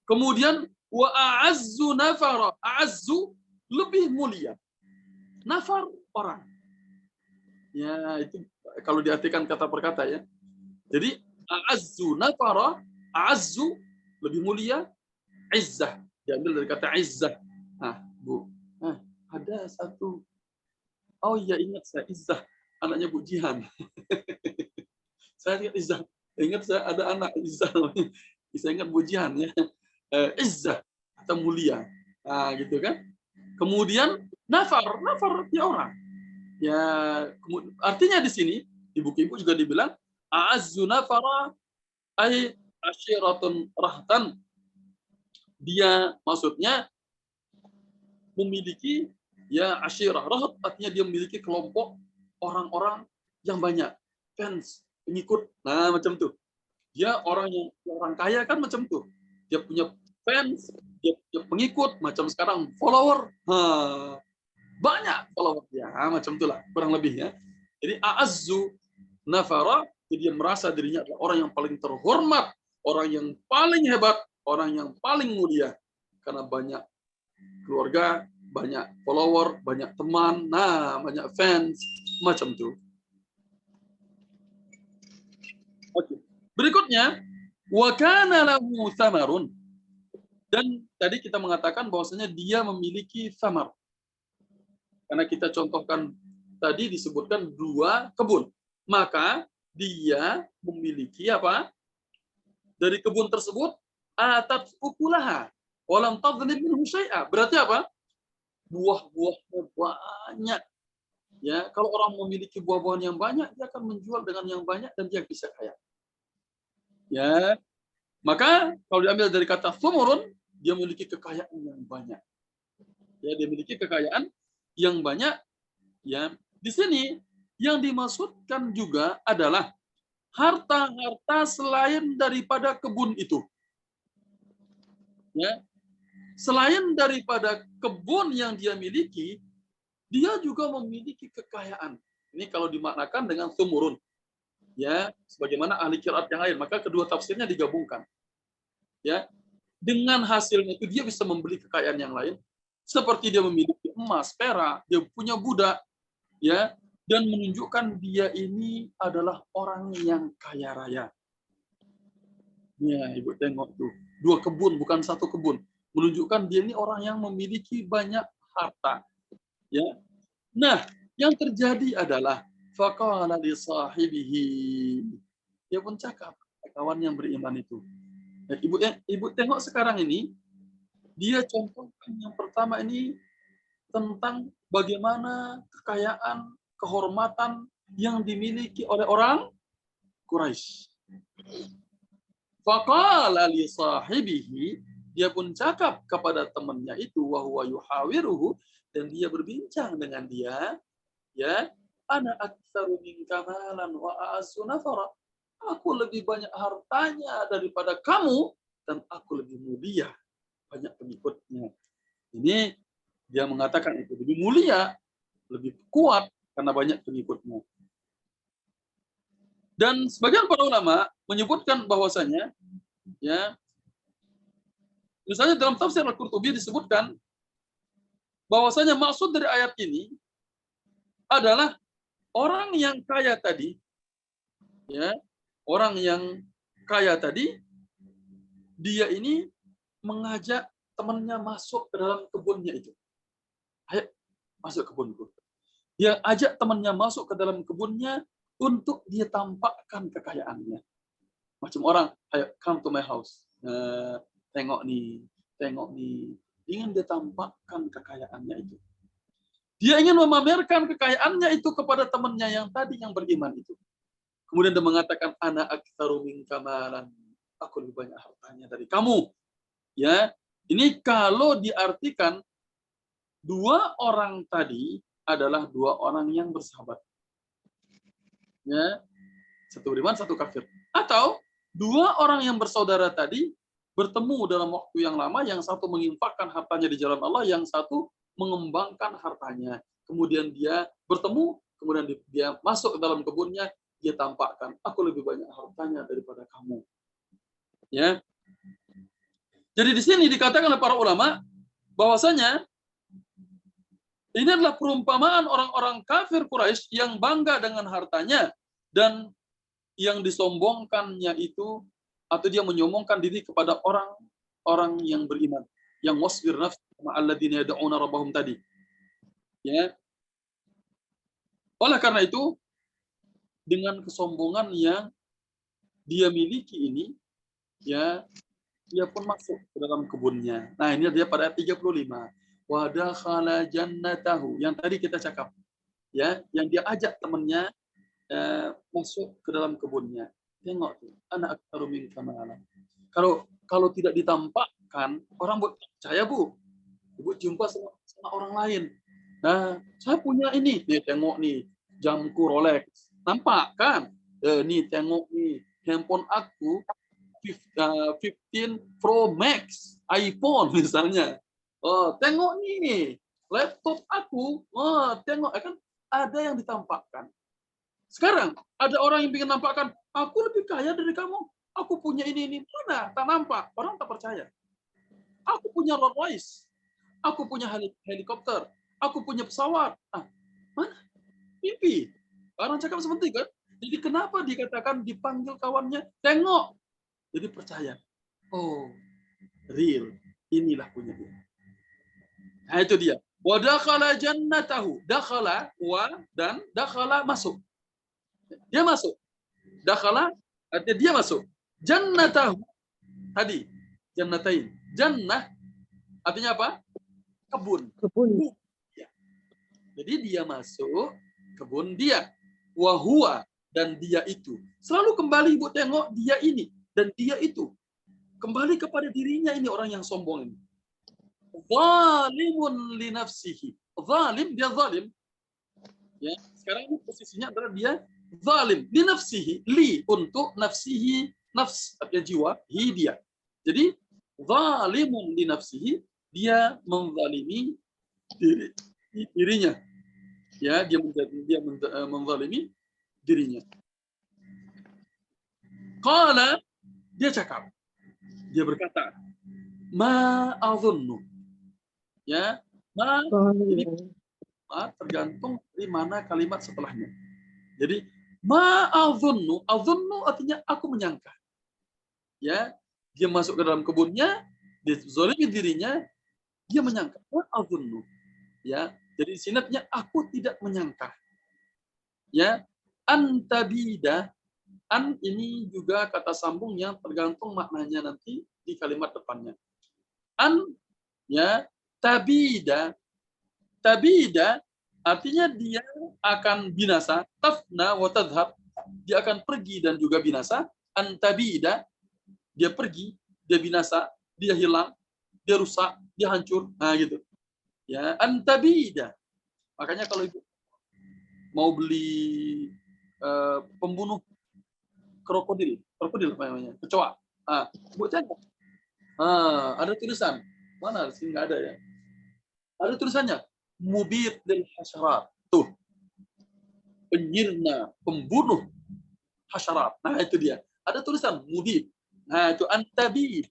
Kemudian wa a'azzu nafara. A'azzu lebih mulia. Nafar orang. Ya, itu kalau diartikan kata per kata ya. Jadi a'azzu nafara, a'azzu lebih mulia, izzah diambil dari kata izzah. Nah, Bu. Nah, ada satu. Oh iya, ingat saya, Izzah, anaknya Bu Jihan. Saya ingat Izzah. Ingat saya ada anak Izzah. Bisa ingat Bu Jihan ya. Izzah atau mulia. Nah, gitu kan. Kemudian nafar dia orang. Ya, artinya di sini di buku ibu juga dibilang a'azzu nafara ay asyiratun rahtan. Dia maksudnya memiliki Ya, ashirah. Rahat artinya dia memiliki kelompok orang-orang yang banyak. Fans, pengikut. Nah, macam tuh. Dia orang kaya kan macam tuh. Dia punya fans, dia punya pengikut, macam sekarang follower. Banyak follower dia. Macam itulah, kurang lebih ya. Jadi a'azzu nafara, jadi dia merasa dirinya adalah orang yang paling terhormat, orang yang paling hebat, orang yang paling mulia. Karena banyak keluarga, banyak follower, banyak teman, banyak fans, macam itu. Oke. Berikutnya, wa kana lahu thamarun. Dan tadi kita mengatakan bahwasanya dia memiliki thamar. Karena kita contohkan tadi disebutkan 2 kebun. Maka dia memiliki apa? Dari kebun tersebut atat ukulaha walam tadlim minhu syai'a. Berarti apa? Buah-buahnya banyak. Ya, kalau orang memiliki buah-buahan yang banyak, dia akan menjual dengan yang banyak dan dia bisa kaya. Ya, maka kalau diambil dari kata thumurun, dia memiliki kekayaan yang banyak. Ya, dia memiliki kekayaan yang banyak. Ya, di sini yang dimaksudkan juga adalah harta-harta selain daripada kebun itu. Ya, selain daripada kebun yang dia miliki, dia juga memiliki kekayaan. Ini kalau dimaknakan dengan thumurun. Ya, sebagaimana ahli qiraat yang lain, maka kedua tafsirnya digabungkan. Ya, dengan hasilnya itu dia bisa membeli kekayaan yang lain, seperti dia memiliki emas, perak, dia punya budak, ya, dan menunjukkan dia ini adalah orang yang kaya raya. Ya, Ibu tengok tuh, 2 kebun bukan 1 kebun, menunjukkan dia ini orang yang memiliki banyak harta. Ya, nah, yang terjadi adalah faqala li sahibihi. Dia pun cakap, kawan yang beriman itu. Ya, Ibu tengok sekarang ini, dia contohkan yang pertama ini tentang bagaimana kekayaan, kehormatan yang dimiliki oleh orang Quraisy. Faqala li sahibihi, dia pun cakap kepada temannya itu, wa huwa yuhawiruhu, dan dia berbincang dengan dia, ya, ana aktsaru minka malan wa a'azzu nafara. Aku lebih banyak hartanya daripada kamu dan aku lebih mulia, banyak pengikutnya. Ini dia mengatakan itu lebih mulia, lebih kuat karena banyak pengikutnya. Dan sebagian para ulama menyebutkan bahwasanya, ya, misalnya dalam tafsir Al-Qurtubi disebutkan bahwasanya maksud dari ayat ini adalah orang yang kaya tadi, ya, orang yang kaya tadi, dia ini mengajak temannya masuk ke dalam kebunnya itu. Ayo, masuk kebunku. Dia ajak temannya masuk ke dalam kebunnya untuk dia tampakkan kekayaannya. Macam orang, ayo, come to my house. Tengok nih, tengok nih. Ingin dia tampakkan kekayaannya itu. Dia ingin memamerkan kekayaannya itu kepada temannya yang tadi yang beriman itu. Kemudian dia mengatakan, ana aktsaru minka malan. Aku lebih banyak hartanya dari kamu. Ya, ini kalau diartikan 2 orang tadi adalah 2 orang yang bersahabat. Ya, satu beriman, satu kafir. Atau 2 orang yang bersaudara tadi bertemu dalam waktu yang lama, yang satu menginfakkan hartanya di jalan Allah, yang satu mengembangkan hartanya. Kemudian dia bertemu, kemudian dia masuk ke dalam kebunnya, dia tampakkan, aku lebih banyak hartanya daripada kamu. Ya. Jadi di sini dikatakan oleh para ulama bahwasanya ini adalah perumpamaan orang-orang kafir Quraisy yang bangga dengan hartanya dan yang disombongkannya itu, atau dia menyombongkan diri kepada orang-orang yang beriman, yang wasbir nafs ma'alladzina yad'una rabbahum tadi. Ya. Oleh karena itu, dengan kesombongan yang dia miliki ini, ya, dia pun masuk ke dalam kebunnya. Nah, ini dia pada ayat 35. Wa dakhala jannatahu, yang tadi kita cakap. Ya, yang dia ajak temannya masuk ke dalam kebunnya. Tengok tuh, anak aktsaru minka malan. Kalau tidak ditampakkan, orang buat percaya, Bu. Ibu jumpa sama orang lain. Nah, saya punya ini. Nih, tengok nih, jamku Rolex. Nampak kan? Nih, tengok nih, handphone aku 15 Pro Max iPhone misalnya. Oh, tengok nih, laptop aku. Oh, tengok kan ada yang ditampakkan. Sekarang ada orang yang ingin nampakkan, aku lebih kaya dari kamu. Aku punya ini. Mana? Tak nampak. Orang tak percaya. Aku punya Rolls Royce. Aku punya helikopter. Aku punya pesawat. Ah, mana? Mimpi. Orang cakap seperti kan. Jadi kenapa dikatakan dipanggil kawannya? Tengok. Jadi percaya. Oh, real. Inilah punya dia. Nah, itu dia. Wa dakhala jannatahu. Dakhala wa dan dakhala masuk. Dia masuk. Dakhala artinya dia masuk. Jannatahu tadi. Jannatain. Jannah artinya apa? Kebun. Ya. Jadi dia masuk kebun dia. Wa huwa dan dia itu. Selalu kembali Ibu tengok dia ini dan dia itu. Kembali kepada dirinya ini orang yang sombong ini. Zalimun li nafsihi. Zalim, dia zalim. Ya, sekarang ini posisinya adalah dia zalim li nafsihi, li untuk nafsihi, nafs artinya jiwa, hi dia. Jadi zalimun li nafsihi, dia menzalimi dirinya. Ya, dia menzalimi dirinya. Qala, dia cakap. Dia berkata, ma azunnu. Ya, ma ini tergantung dari mana kalimat setelahnya. Jadi ma azunnu, azunnu artinya aku menyangka. Ya, dia masuk ke dalam kebunnya, dia zalimi dirinya, dia menyangka. Ma azunnu. Ya, jadi sinatnya aku tidak menyangka. Ya, antabida, an ini juga kata sambung yang tergantung maknanya nanti di kalimat depannya. An, ya, tabida artinya dia akan binasa, tafna wa tadhhab, dia akan pergi dan juga binasa. Antabida, dia pergi, dia binasa, dia hilang, dia rusak, dia hancur. Nah gitu. Ya, antabida. Makanya kalau ibu mau beli pembunuh krokodil apa namanya? Kecoa. Ah, ibu cari. Ada tulisan. Mana? Sini nggak ada ya. Ada tulisannya. Mubir dan hasyarat. Tuh. Penyirna, pembunuh hasyarat. Nah, itu dia. Ada tulisan mubir. Nah, itu antabid.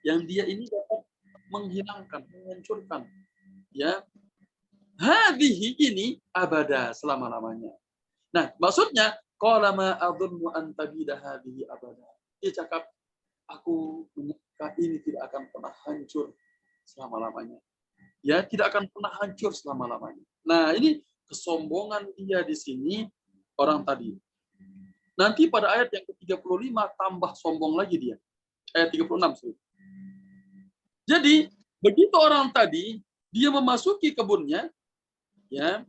Yang dia ini dapat menghilangkan, menghancurkan. Ya. Hadhihi ini abada, selama-lamanya. Nah, maksudnya qala ma adhunnu an tabida hadhihi abada. Dia cakap, aku menyangka ini tidak akan pernah hancur selama-lamanya. Ya, tidak akan pernah hancur selama-lamanya. Nah, ini kesombongan dia di sini orang tadi. Nanti pada ayat yang ke-35 tambah sombong lagi dia. Ayat 36. Sorry. Jadi, begitu orang tadi dia memasuki kebunnya, ya.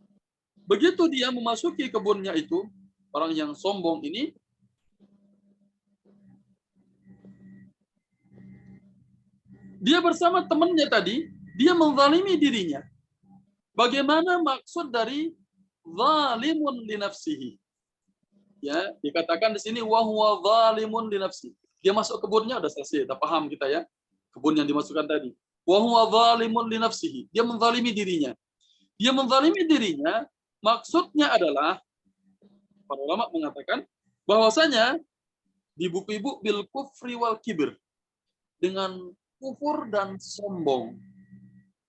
Begitu dia memasuki kebunnya itu, orang yang sombong ini dia bersama temannya tadi, dia menzalimi dirinya. Bagaimana maksud dari zalimun li nafsihi? Ya, dikatakan di sini wa huwa zalimun li nafsihi. Dia masuk kebunnya udah selesai, udah paham kita ya. Kebun yang dimasukkan tadi. Wa huwa zalimun li nafsihi. Dia menzalimi dirinya. Dia menzalimi dirinya maksudnya adalah para ulama mengatakan bahwasanya di buku ibu bil kufri wal kibir, dengan kufur dan sombong.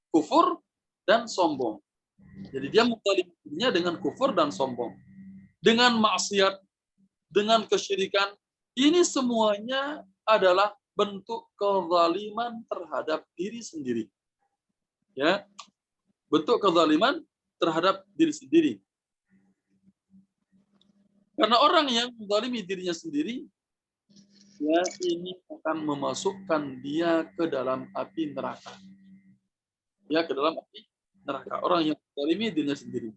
Kufur dan sombong. Jadi dia menzalimi dirinya dengan kufur dan sombong. Dengan maksiat, dengan kesyirikan, ini semuanya adalah bentuk kezaliman terhadap diri sendiri. Ya. Bentuk kezaliman terhadap diri sendiri. Karena orang yang menzalimi dirinya sendiri, ya, ini akan memasukkan dia ke dalam api neraka. Ya, ke dalam api neraka. Orang yang menzalimi dirinya sendiri.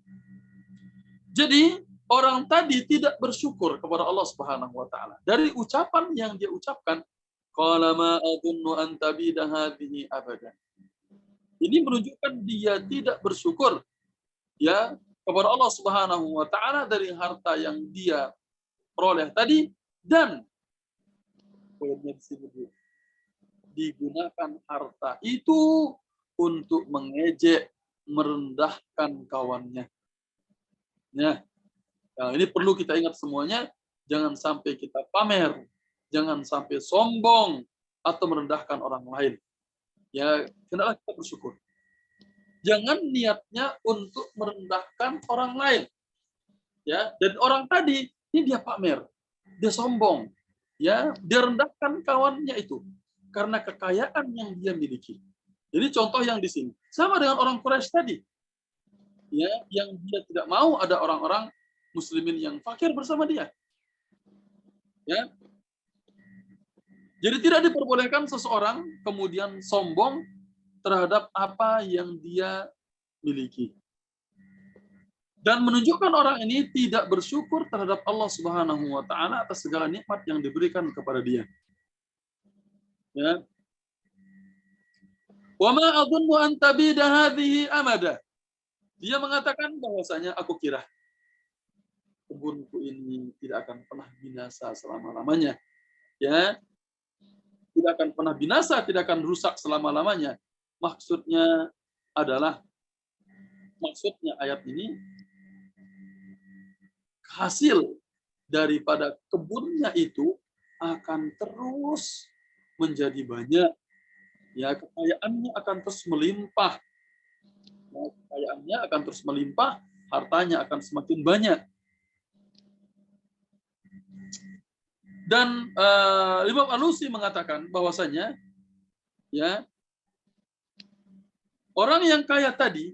Jadi, orang tadi tidak bersyukur kepada Allah Subhanahu wa taala. Dari ucapan yang dia ucapkan, qala ma adunnu an tabida hadhihi abadan. Ini menunjukkan dia tidak bersyukur ya kepada Allah Subhanahu wa taala dari harta yang dia peroleh tadi, dan poinnya di sini digunakan harta itu untuk mengejek, merendahkan kawannya. Ya, nah, ini perlu kita ingat semuanya, jangan sampai kita pamer, jangan sampai sombong atau merendahkan orang lain. Ya, hendaklah kita bersyukur. Jangan niatnya untuk merendahkan orang lain. Ya, dan orang tadi ini dia pamer, dia sombong, ya, dia rendahkan kawannya itu karena kekayaan yang dia miliki. Jadi contoh yang di sini sama dengan orang Quraisy tadi, ya, yang dia tidak mau ada orang-orang muslimin yang fakir bersama dia. Ya. Jadi tidak diperbolehkan seseorang kemudian sombong terhadap apa yang dia miliki. Dan menunjukkan orang ini tidak bersyukur terhadap Allah Subhanahu wa taala atas segala nikmat yang diberikan kepada dia. Ya. Wa ma adunnu an tabida hadhihi amada. Dia mengatakan bahwasanya aku kira kebunku ini tidak akan pernah binasa selama-lamanya. Ya, tidak akan pernah binasa, tidak akan rusak selama-lamanya. Maksudnya ayat ini hasil daripada kebunnya itu akan terus menjadi banyak. Ya, kekayaannya akan terus melimpah. Ya, kekayaannya akan terus melimpah, hartanya akan semakin banyak. Dan Imam Alusi mengatakan bahwasanya, ya, orang yang kaya tadi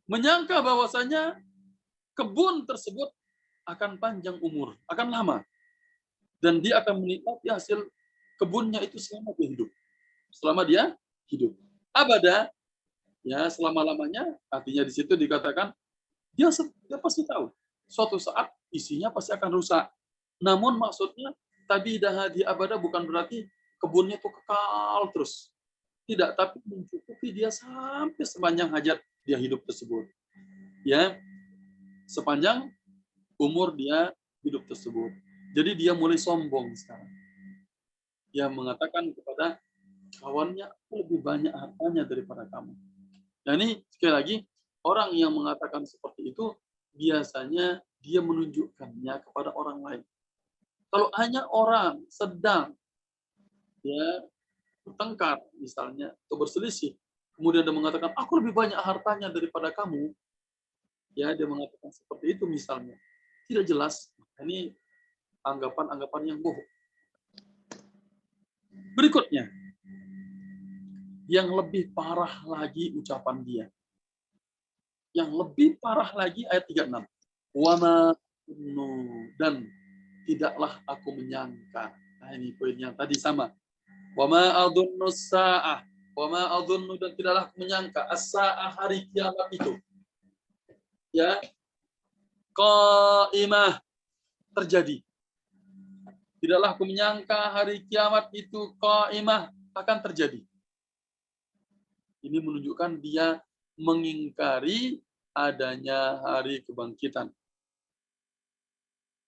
menyangka bahwasanya kebun tersebut akan panjang umur, akan lama, dan dia akan menikmati hasil kebunnya itu selama dia hidup. Selama dia hidup. Abada, ya, selama-lamanya, artinya di situ dikatakan dia pasti tahu suatu saat isinya pasti akan rusak. Namun maksudnya tadi dahadi abada bukan berarti kebunnya itu kekal terus. Tidak, tapi mencukupi dia sampai sepanjang hajat dia hidup tersebut. Ya, sepanjang umur dia hidup tersebut. Jadi dia mulai sombong sekarang. Dia mengatakan kepada kawannya, aku lebih banyak hartanya daripada kamu. Nah, ini sekali lagi, orang yang mengatakan seperti itu biasanya dia menunjukkannya kepada orang lain. Kalau hanya orang sedang, ya, bertengkar misalnya atau berselisih, kemudian dia mengatakan aku lebih banyak hartanya daripada kamu, ya, dia mengatakan seperti itu misalnya, tidak jelas. Ini anggapan-anggapan yang bohong. Berikutnya, yang lebih parah lagi ucapan dia. Yang lebih parah lagi ayat 36. Wama dan tidaklah aku menyangka. Nah, ini poin yang tadi sama. Wama adunnu sa'ah. Wama adunnu dan tidaklah aku menyangka as-sa'ah hari kiamat itu. Ya. Qaimah terjadi. Tidaklah aku menyangka hari kiamat itu qaimah akan terjadi. Ini menunjukkan dia mengingkari adanya hari kebangkitan.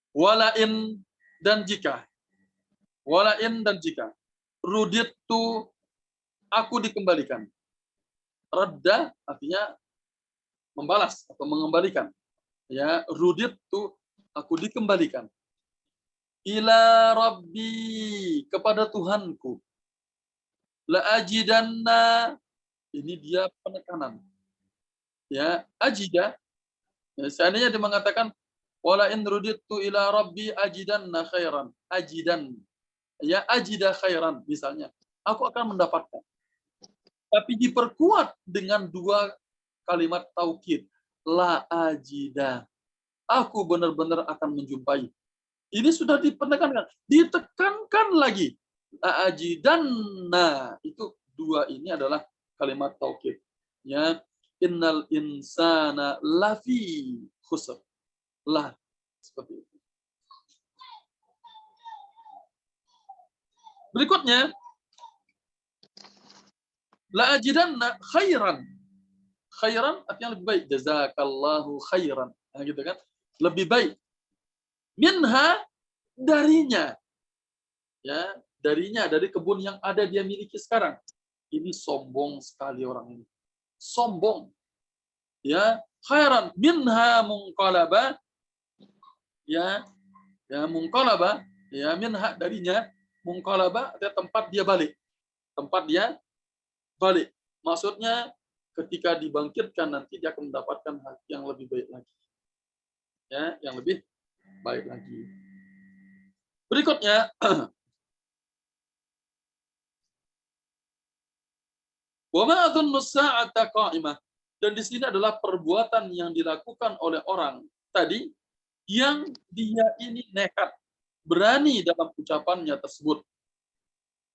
Walain dan jika ruditu aku dikembalikan. Radda artinya membalas atau mengembalikan. Ya, ruditu aku dikembalikan. Ila Rabbi kepada Tuhanku. La ajidanna ini dia penekanan. Ya, ajida. Ya, seandainya dia mengatakan wala in ruditu ila Rabbi ajidanna khairan. Ajidan. Ya, ajida khairan misalnya. Aku akan mendapatkan. Tapi diperkuat dengan dua kalimat taukid. La ajida. Aku benar-benar akan menjumpai. Ini sudah dipenekankan. Ditekankan lagi. La ajidanna. Itu dua ini adalah kalimat taukid. Ya. Innal insana lafi khusr. Lah. Seperti itu. Berikutnya. La ajidanna khairan. Khairan artinya lebih baik. Jazakallahu khairan. Nah, gitu kan? Lebih baik. Minha, darinya. Ya, darinya, dari kebun yang ada dia miliki sekarang. Ini sombong sekali orang ini. Sombong. Ya, khairan minha munqalaba. Ya, ya munqalaba, ya minha, darinya, munqalaba artinya tempat dia balik. Tempat dia balik. Maksudnya ketika dibangkitkan nanti dia akan mendapatkan hal yang lebih baik lagi. Ya, yang lebih baik lagi. Berikutnya, wa ma adzunnu sa'ata qa'imah. Dan di sini adalah perbuatan yang dilakukan oleh orang tadi yang dia ini nekat, berani dalam ucapannya tersebut.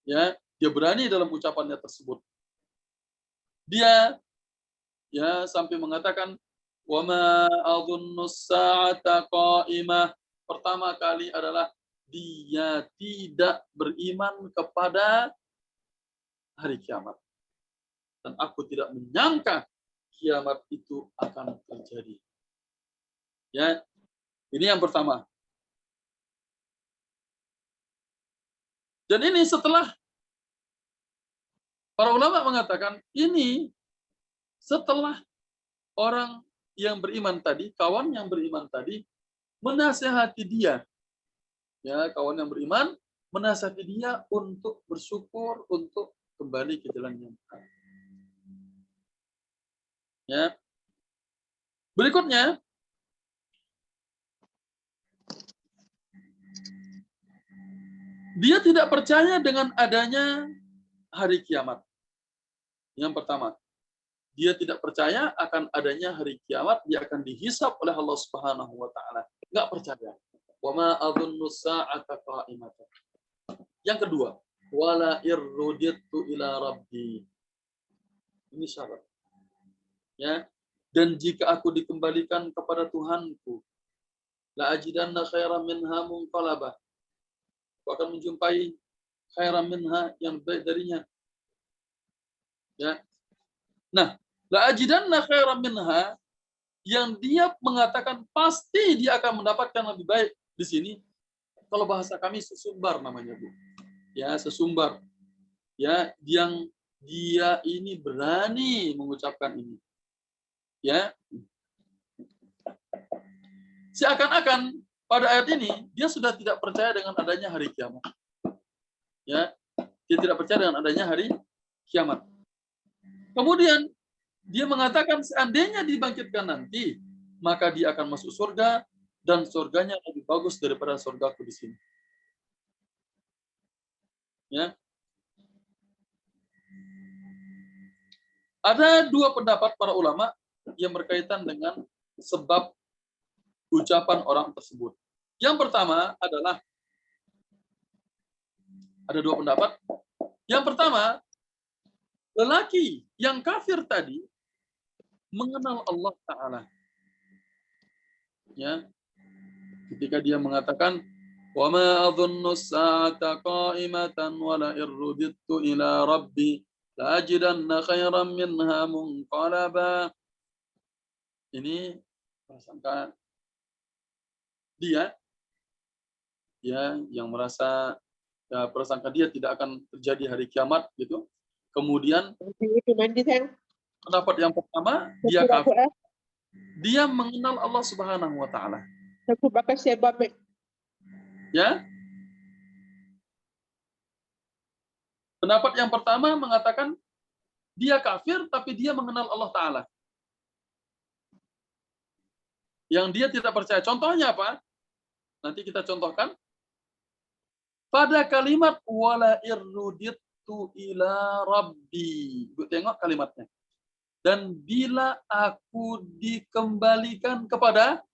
Ya, dia berani dalam ucapannya tersebut. Dia ya sampai mengatakan wa ma adzunnu sa'ata qa'imah. Pertama kali adalah dia tidak beriman kepada hari kiamat. Dan aku tidak menyangka kiamat itu akan terjadi. Ya, ini yang pertama. Dan ini setelah para ulama mengatakan ini setelah orang yang beriman tadi, kawan yang beriman tadi menasehati dia. Ya, kawan yang beriman menasihati dia untuk bersyukur, untuk kembali ke jalan yang benar. Ya. Berikutnya, dia tidak percaya dengan adanya hari kiamat. Yang pertama, dia tidak percaya akan adanya hari kiamat, dia akan dihisab oleh Allah Subhanahu wa taala. Enggak percaya. Wa ma adzunnu sa'ata qa'imatan. Yang kedua, wala irruditu ila rabbi. Ini syarat. Ya. Dan jika aku dikembalikan kepada Tuhanku, la ajidanna khairan minha munqalabah. Aku akan menjumpai khairan minha, yang baik darinya. Ya. Nah, la ajidanna khairan minha, yang dia mengatakan pasti dia akan mendapatkan lebih baik di sini. Kalau bahasa kami sesumbar namanya, Bu. Ya, sesumbar. Ya, yang dia ini berani mengucapkan ini. Ya. Seakan-akan pada ayat ini dia sudah tidak percaya dengan adanya hari kiamat. Ya, dia tidak percaya dengan adanya hari kiamat. Kemudian dia mengatakan seandainya dibangkitkan nanti, maka dia akan masuk surga dan surganya lebih bagus daripada surgaku di sini. Ya. Ada dua pendapat para ulama yang berkaitan dengan sebab ucapan orang tersebut. Yang pertama adalah ada dua pendapat. Yang pertama, lelaki yang kafir tadi mengenal Allah Ta'ala. Ya. Ketika dia mengatakan wa ma adzunnu as-sa'ata qa'imatan wa la irruditu ila rabbi la ajidanna khairan minha munqalaba. Ini prasangka dia ya yang merasa ya, prasangka dia tidak akan terjadi hari kiamat gitu. Kemudian pendapat yang pertama dia kafir. Dia mengenal Allah Subhanahu wa taala. Ya. Pendapat yang pertama mengatakan dia kafir tapi dia mengenal Allah Ta'ala. Yang dia tidak percaya. Contohnya apa? Nanti kita contohkan. Pada kalimat wala irruditu ila rabbi. Ibu tengok kalimatnya. Dan bila aku dikembalikan kepada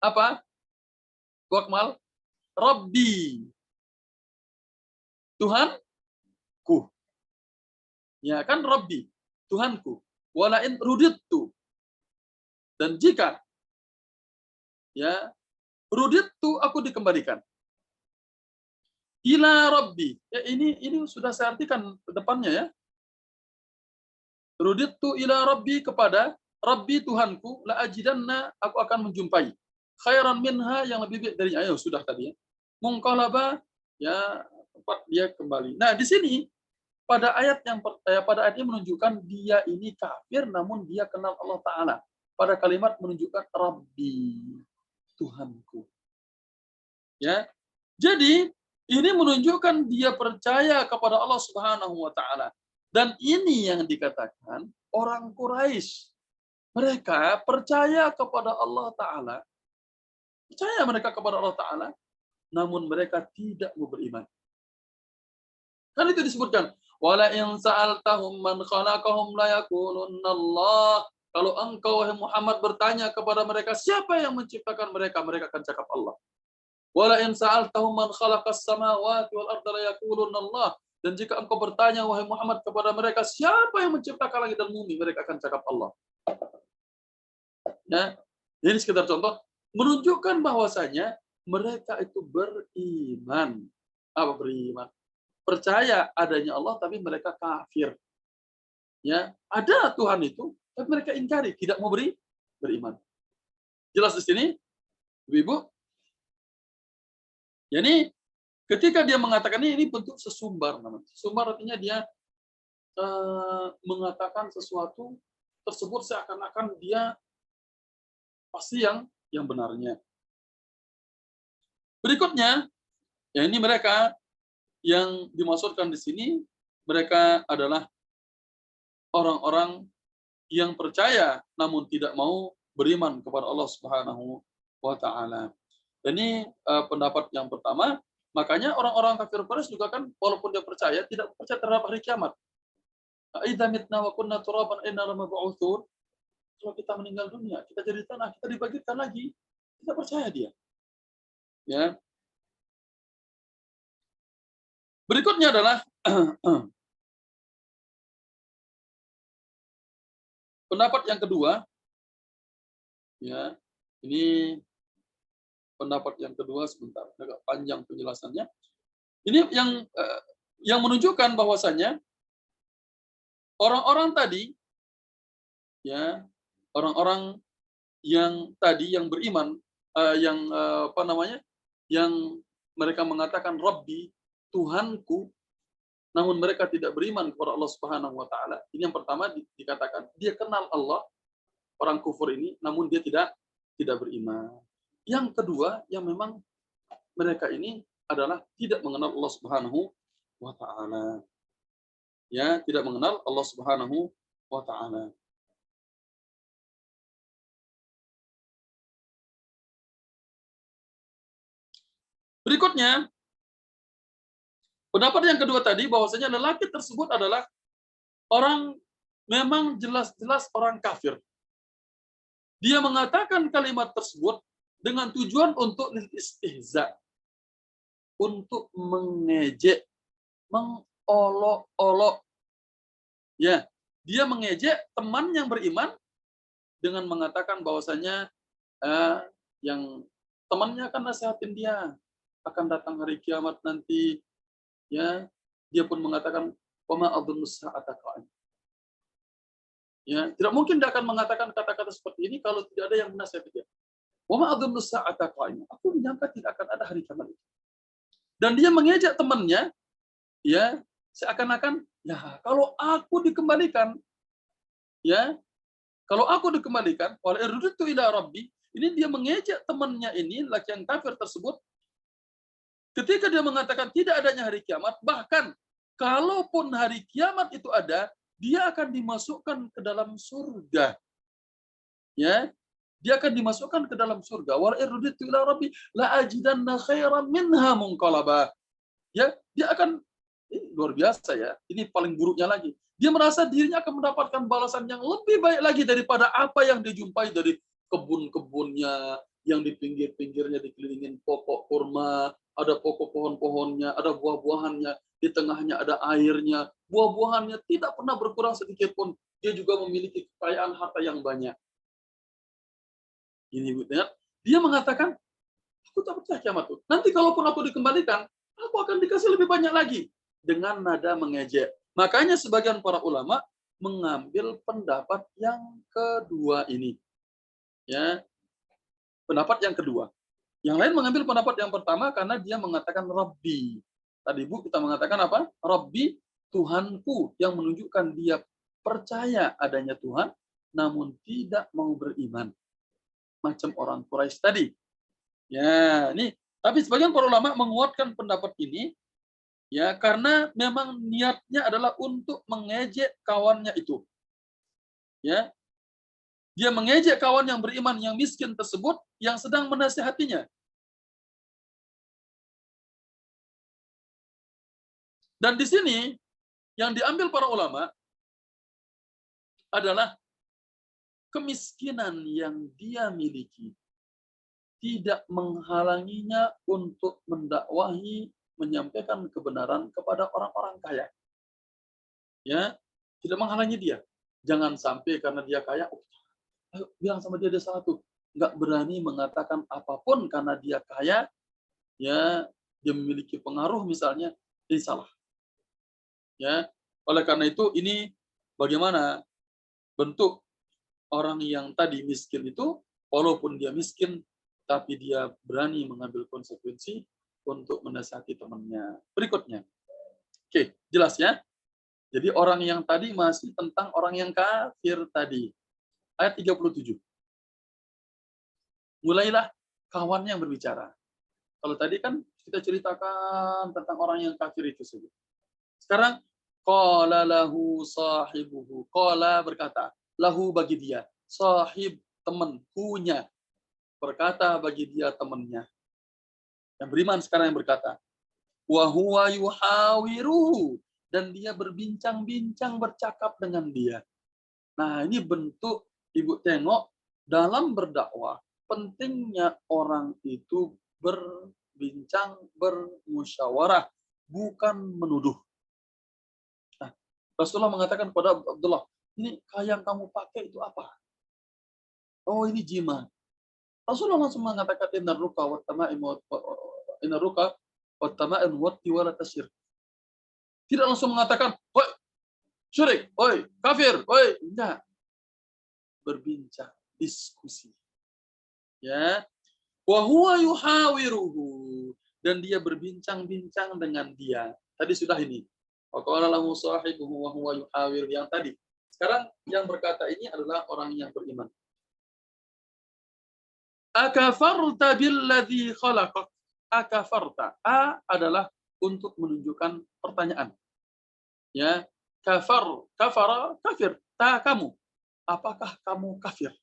apa? Wakmal Rabbi. Tuhanku. Ya kan Rabbi, Tuhanku. Wala in ruditu. Dan jika ya ruditu aku dikembalikan ila Rabbi. Ya, ini sudah saya artikan depannya ya. Ruditu ila rabbi, kepada Rabbi Tuhanku, la ajidanna, aku akan menjumpai khairan minha, yang lebih baik dari ayo sudah tadi ya. Mungqalaba, ya tempat dia kembali. Nah, di sini pada ayat pada ayat ini menunjukkan dia ini kafir namun dia kenal Allah Taala. Pada kalimat menunjukkan Rabbi, Tuhanku. Ya. Jadi ini menunjukkan dia percaya kepada Allah Subhanahu wa taala. Dan ini yang dikatakan orang Quraisy. Mereka percaya kepada Allah Taala. Percaya mereka kepada Allah Taala, namun mereka tidak mau beriman. Kan itu disebutkan, wala in sa'altahum man khalaqahum la yaqulunna Allah. Kalau engkau wahai Muhammad bertanya kepada mereka siapa yang menciptakan mereka, mereka akan cakap Allah. Wala in sa'altahum man khalaqas samawati wal arda la yaqulunna Allah. Dan jika engkau bertanya wahai Muhammad kepada mereka siapa yang menciptakan langit dan bumi, mereka akan cakap Allah. Ya, ini sekedar contoh menunjukkan bahwasanya mereka itu beriman. Apa beriman? Percaya adanya Allah tapi mereka kafir. Ya, ada Tuhan itu tapi mereka ingkari, tidak mau beriman. Jelas di sini, Ibu? Jadi ketika dia mengatakan ini bentuk sesumbar namanya. Sesumbar artinya dia mengatakan sesuatu tersebut seakan-akan dia pasti yang benarnya. Berikutnya, ya ini mereka yang dimaksudkan di sini, mereka adalah orang-orang yang percaya namun tidak mau beriman kepada Allah Subhanahu wa taala. Dan ini pendapat yang pertama, makanya orang-orang kafir Quraisy juga kan walaupun dia percaya tidak percaya terhadap hari kiamat. Idza mitna wa kunna turaban inna lamab'utsun. Kalau kita meninggal dunia, kita jadi tanah, kita dibangkitkan lagi. Kita percaya dia. Ya. Berikutnya adalah pendapat yang kedua. Ya, ini pendapat yang kedua sebentar, agak panjang penjelasannya. Ini yang menunjukkan bahwasanya orang-orang tadi, ya, orang-orang yang tadi yang beriman, yang mereka mengatakan Rabbi, Tuhanku, namun mereka tidak beriman kepada Allah Subhanahu wa taala. Ini yang pertama dikatakan, dia kenal Allah, orang kufur ini, namun dia tidak beriman. Yang kedua, yang memang mereka ini adalah tidak mengenal Allah Subhanahu wa taala. Ya, tidak mengenal Allah Subhanahu wa taala. Berikutnya, pendapat yang kedua tadi bahwasanya lelaki tersebut adalah orang memang jelas-jelas orang kafir. Dia mengatakan kalimat tersebut dengan tujuan untuk istihza, untuk mengejek, mengolok-olok. Ya, dia mengejek teman yang beriman dengan mengatakan bahwasanya yang temannya akan nasihatin dia, akan datang hari kiamat nanti. Ya, dia pun mengatakan wama adzunnu sa'ata qa'im. Ya, tidak mungkin dia akan mengatakan kata-kata seperti ini kalau tidak ada yang menasihati dia. Wama adzunnu sa'ata qa'im. Aku menyangka tidak akan ada hari kiamat itu. Dan dia mengejek temannya, ya, seakan-akan ya kalau aku dikembalikan, ya, kalau aku dikembalikan, wal irdutu ila rabbi, ini dia mengejek temannya ini, laki yang kafir tersebut. Ketika dia mengatakan tidak adanya hari kiamat, bahkan kalaupun hari kiamat itu ada, dia akan dimasukkan ke dalam surga. Ya, dia akan dimasukkan ke dalam surga. Wa irditu ila rabbi la ajidanna khairan minha munqalaba. Ya, dia akan ini luar biasa ya. Ini paling buruknya lagi. Dia merasa dirinya akan mendapatkan balasan yang lebih baik lagi daripada apa yang dijumpai dari kebun-kebunnya, yang di pinggir-pinggirnya dikelilingin pokok kurma, ada pokok pohon-pohonnya, ada buah-buahannya, di tengahnya ada airnya, buah-buahannya tidak pernah berkurang sedikit pun. Dia juga memiliki kekayaan harta yang banyak. Ini dia mengatakan, aku tak percaya kiamat itu. Nanti kalaupun aku dikembalikan, aku akan dikasih lebih banyak lagi. Dengan nada mengejek. Makanya sebagian para ulama mengambil pendapat yang kedua ini. Ya, pendapat yang kedua. Yang lain mengambil pendapat yang pertama karena dia mengatakan Rabbi. Tadi Bu kita mengatakan apa? Rabbi, Tuhanku, yang menunjukkan dia percaya adanya Tuhan, namun tidak mau beriman. Macam orang Quraisy tadi. Ya, ini. Tapi sebagian para ulama menguatkan pendapat ini, ya karena memang niatnya adalah untuk mengejek kawannya itu. Ya, dia mengejek kawan yang beriman yang miskin tersebut yang sedang menasihatinya. Dan di sini yang diambil para ulama adalah kemiskinan yang dia miliki tidak menghalanginya untuk mendakwahi, menyampaikan kebenaran kepada orang-orang kaya. Ya, tidak menghalangi dia. Jangan sampai karena dia kaya, ayo bilang sama dia salah tuh. Nggak berani mengatakan apapun karena dia kaya, ya dia memiliki pengaruh misalnya, dia salah. Ya, oleh karena itu ini bagaimana bentuk orang yang tadi miskin itu, walaupun dia miskin, tapi dia berani mengambil konsekuensi untuk menasihati temannya. Berikutnya. Oke, jelas ya? Jadi orang yang tadi masih tentang orang yang kafir tadi. Ayat 37. Mulailah kawan yang berbicara. Kalau tadi kan kita ceritakan tentang orang yang kafir itu saja. Sekarang, qala lahu sahibuhu. Qala berkata, lahu bagi dia. Sahib, teman, punya. Berkata bagi dia temannya. Yang beriman sekarang yang berkata. Wa huwa yuhawiruhu. Dan dia berbincang-bincang, bercakap dengan dia. Nah, ini bentuk Ibu tengok dalam berdakwah, pentingnya orang itu berbincang, bermusyawarah, bukan menuduh. Nah, Rasulullah mengatakan kepada Abdullah, ini yang kamu pakai itu apa? Oh, ini jimat. Rasulullah langsung mengatakan innar ruqa wa tama'im wa tiwala tasyir. Tidak langsung mengatakan, "Woi, syirik, woi, kafir, woi." Enggak. Berbincang, diskusi. Ya. Wa huwa yuhawiruhu. Dan dia berbincang-bincang dengan dia. Tadi sudah ini. Wa qala lahu sahibuhu wa huwa yuhawir yang tadi. Sekarang yang berkata ini adalah orang yang beriman. Akafarta billadzi khalaqak. Akafarta. A adalah untuk menunjukkan pertanyaan. Ya, kafara, kafir. Ta kamu. Apakah kamu kafir?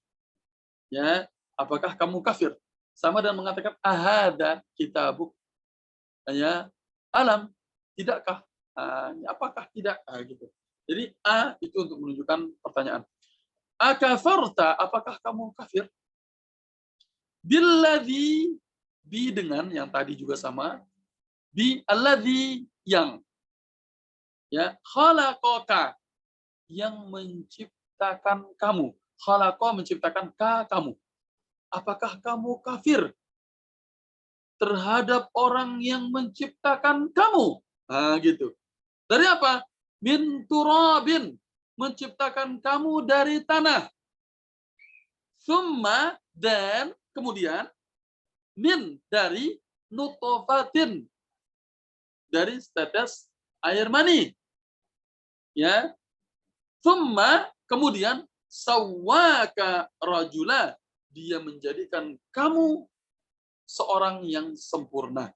Ya, apakah kamu kafir? Sama dengan mengatakan ahada kitabuk. Ya, alam, tidakkah? Apakah tidak? Gitu. Jadi a itu untuk menunjukkan pertanyaan. Akafarta, apakah kamu kafir? Billadzi, bi dengan yang tadi juga sama. Bi alladzi yang. Ya, khalaqaka, yang menciptakan kamu. Khalaqa menciptakan kamu. Apakah kamu kafir terhadap orang yang menciptakan kamu? Nah, gitu. Dari apa? Min turabin, menciptakan kamu dari tanah. Summa, dan kemudian min, dari nutofatin, dari tetes air mani. Ya. Summa, kemudian sawwaka rajula, dia menjadikan kamu seorang yang sempurna.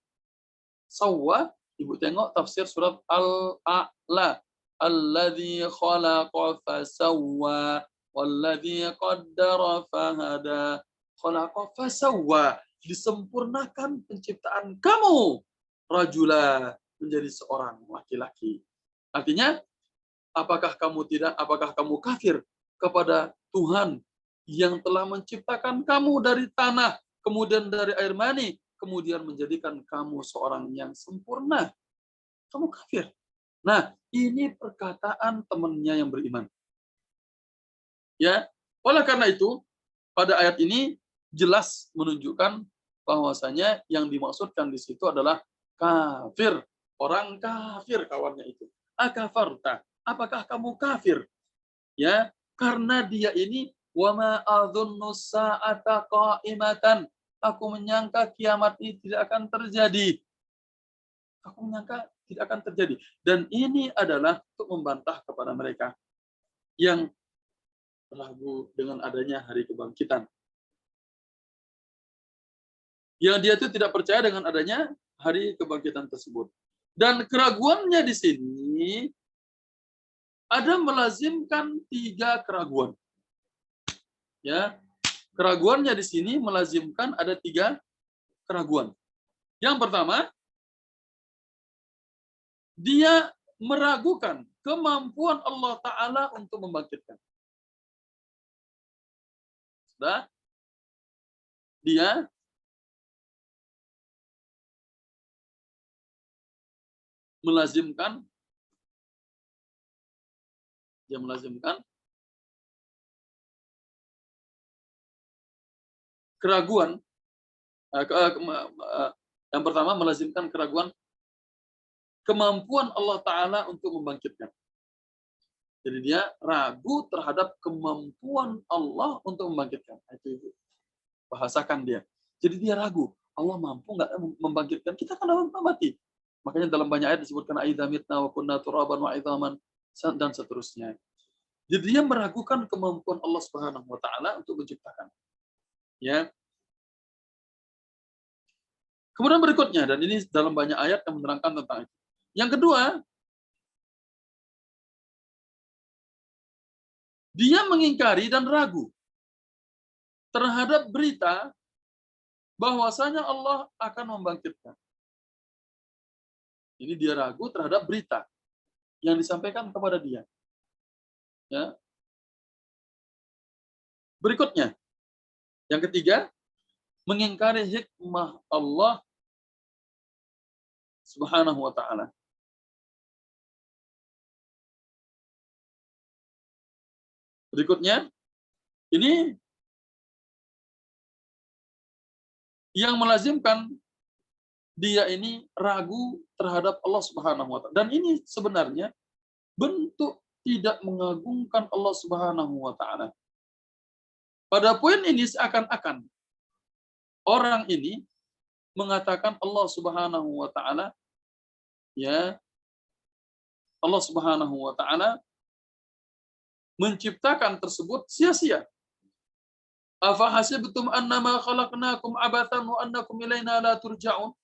Sawwa, Ibu tengok tafsir surat Al-A'la. Alladzi khalaqa fasawwa walladzi qaddara fahada. Khalaqa fasawwa, disempurnakan penciptaan kamu rajula, menjadi seorang laki-laki. Artinya, apakah kamu kafir kepada Tuhan yang telah menciptakan kamu dari tanah, kemudian dari air mani, kemudian menjadikan kamu seorang yang sempurna? Kamu kafir. Nah, ini perkataan temannya yang beriman. Ya, oleh karena itu, pada ayat ini jelas menunjukkan bahwasanya yang dimaksudkan di situ adalah kafir, orang kafir kawannya itu. Akafarta, apakah kamu kafir Ya, karena dia ini wa ma adzunnu sa'ata qa'imatan. Aku menyangka kiamat ini tidak akan terjadi. Aku menyangka tidak akan terjadi. Dan ini adalah untuk membantah kepada mereka yang ragu dengan adanya hari kebangkitan. Yang dia itu tidak percaya dengan adanya hari kebangkitan tersebut. Dan keraguannya di sini ada melazimkan 3 keraguan. Ya, keraguannya di sini melazimkan ada 3 keraguan. Yang pertama, dia meragukan kemampuan Allah Ta'ala untuk membangkitkan. Sudah? Dia melazimkan keraguan. Yang pertama melazimkan keraguan kemampuan Allah Ta'ala untuk membangkitkan. Jadi dia ragu terhadap kemampuan Allah untuk membangkitkan. Itu bahasakan dia. Jadi dia ragu, Allah mampu nggak membangkitkan? Kita kan mati. Makanya dalam banyak ayat disebutkan aidza mitna wa kunna turaban wa idzaman dan seterusnya. Jadi dia meragukan kemampuan Allah Subhanahu wa taala untuk menciptakan. Ya. Kemudian berikutnya, dan ini dalam banyak ayat yang menerangkan tentang itu. Yang kedua, dia mengingkari dan ragu terhadap berita bahwasanya Allah akan membangkitkan. Ini dia ragu terhadap berita yang disampaikan kepada dia. Ya. Berikutnya, yang ketiga, mengingkari hikmah Allah Subhanahu wa taala. Berikutnya, ini yang melazimkan dia ini ragu terhadap Allah Subhanahu wa taala. Dan ini sebenarnya bentuk tidak mengagungkan Allah Subhanahu wa taala. Pada poin ini seakan-akan orang ini mengatakan Allah Subhanahu wa taala, ya, Allah Subhanahu wa taala menciptakan tersebut sia-sia. Afa hasibtum annama khalaqnakum abathan wa annakum ilaina la turja'un?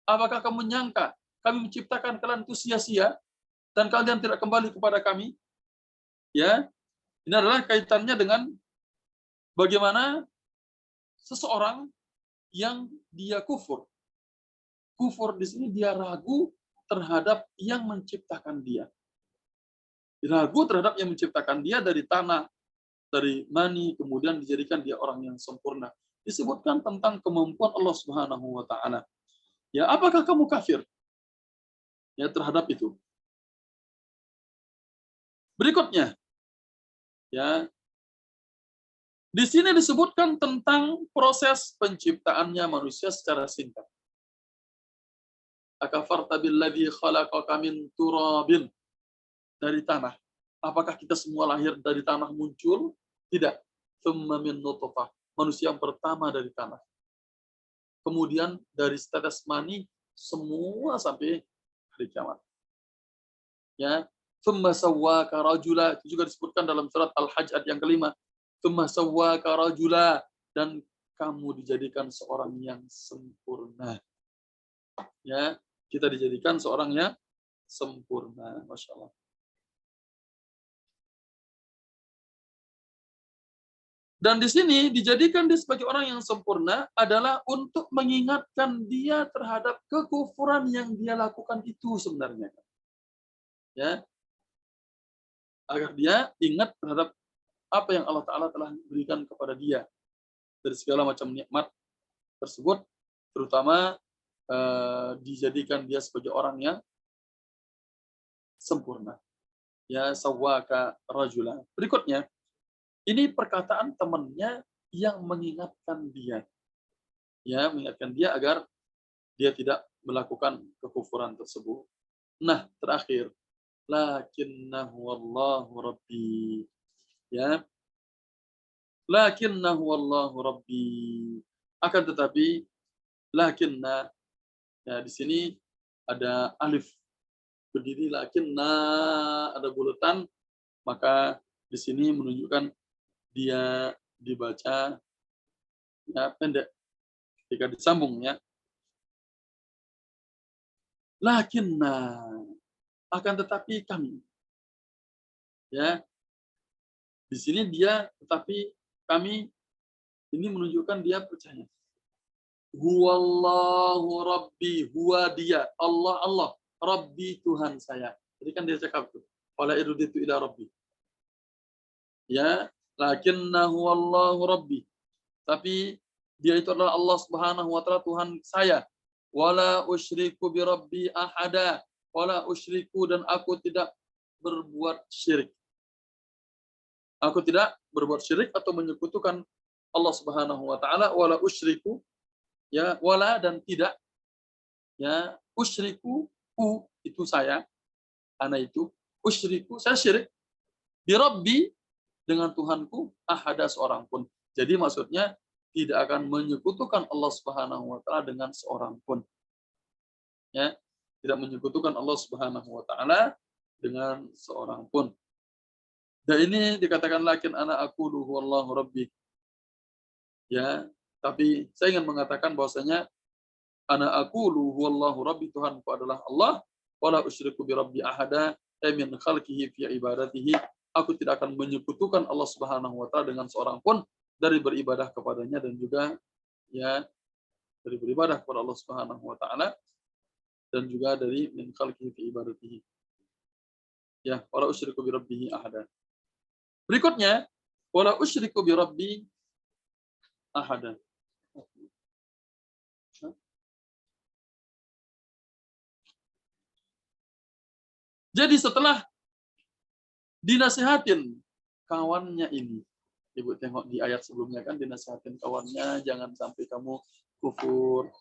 Apakah kamu menyangka kami menciptakan kalian itu sia-sia dan kalian tidak kembali kepada kami? Ya, ini adalah kaitannya dengan bagaimana seseorang yang dia kufur. Kufur di sini dia ragu terhadap yang menciptakan dia. Ragu terhadap yang menciptakan dia dari tanah, dari mani, kemudian dijadikan dia orang yang sempurna. Disebutkan tentang kemampuan Allah Subhanahu wa taala. Ya, apakah kamu kafir? Ya, terhadap itu. Berikutnya, ya, di sini disebutkan tentang proses penciptaannya manusia secara singkat. Akafarta billadzi khalaqaka min turabin, dari tanah. Apakah kita semua lahir dari tanah muncul? Tidak. Tsumma min nutfah, manusia yang pertama dari tanah. Kemudian dari tetes mani semua sampai hari kiamat. Ya, tsumma sawwaka rajula, itu juga disebutkan dalam surat Al-Hajj ayat yang kelima. Tsumma sawwaka rajula, dan kamu dijadikan seorang yang sempurna. Ya, kita dijadikan seorang yang sempurna, Masya Allah. Dan di sini dijadikan dia sebagai orang yang sempurna adalah untuk mengingatkan dia terhadap kekufuran yang dia lakukan itu sebenarnya. Ya, agar dia ingat terhadap apa yang Allah Ta'ala telah berikan kepada dia dari segala macam nikmat tersebut, terutama dijadikan dia sebagai orang yang sempurna. Ya, sawwaka rajula. Berikutnya, ini perkataan temannya yang mengingatkan dia. Ya, mengingatkan dia agar dia tidak melakukan kekufuran tersebut. Nah, terakhir, lakinnahu wallahu rabbi. Ya, lakinnahu wallahu rabbi. Akan tetapi lakinna, ya di sini ada alif berdiri, lakinna ada bulatan, maka di sini menunjukkan dia dibaca ya pendek ketika disambung ya. Lakinna, akan tetapi kami. Ya, di sini dia tetapi kami, ini menunjukkan dia percaya. Huwallahu rabbi, huwa dia, Allah Allah, rabbi Tuhan saya. Jadi kan dia cakap tuh, wala iruditu ila rabbi. Ya, lakinnahu wallahu rabbi. Tapi dia itu adalah Allah Subhanahu wa taala Tuhan saya. Wala usyriku bi rabbi ahada. Wala usyriku, dan aku tidak berbuat syirik. Aku tidak berbuat syirik atau menyekutukan Allah Subhanahu wa taala. Wala usyriku, ya, wala dan tidak, ya, usyriku, itu saya, ana itu, usyriku saya syirik, bi rabbi dengan Tuhanku, ahada seorang pun. Jadi maksudnya tidak akan menyekutukan Allah Subhanahu wa taala dengan seorang pun. Ya, tidak menyekutukan Allah Subhanahu wa taala dengan seorang pun. Dan ini dikatakan lakin ana aqulu huwallahu rabbi. Ya, tapi saya ingin mengatakan bahwasanya ana aqulu huwallahu rabbi, Tuhanku adalah Allah, wala usyriku bi rabbi ahada, min khalqihi fi ibadatihi. Aku tidak akan menyekutukan Allah Subhanahu wa taala dengan seorang pun dari beribadah kepadanya, dan juga ya dari beribadah kepada Allah Subhanahu wa taala, dan juga dari min khalqihi fi ibadatihi. Ya, wala usyriku bi rabbihi ahada. Berikutnya, wala usyriku bi rabbi ahada. Jadi setelah dinasihatin kawannya ini, Ibu tengok di ayat sebelumnya kan, dinasihatin kawannya jangan sampai kamu kufur,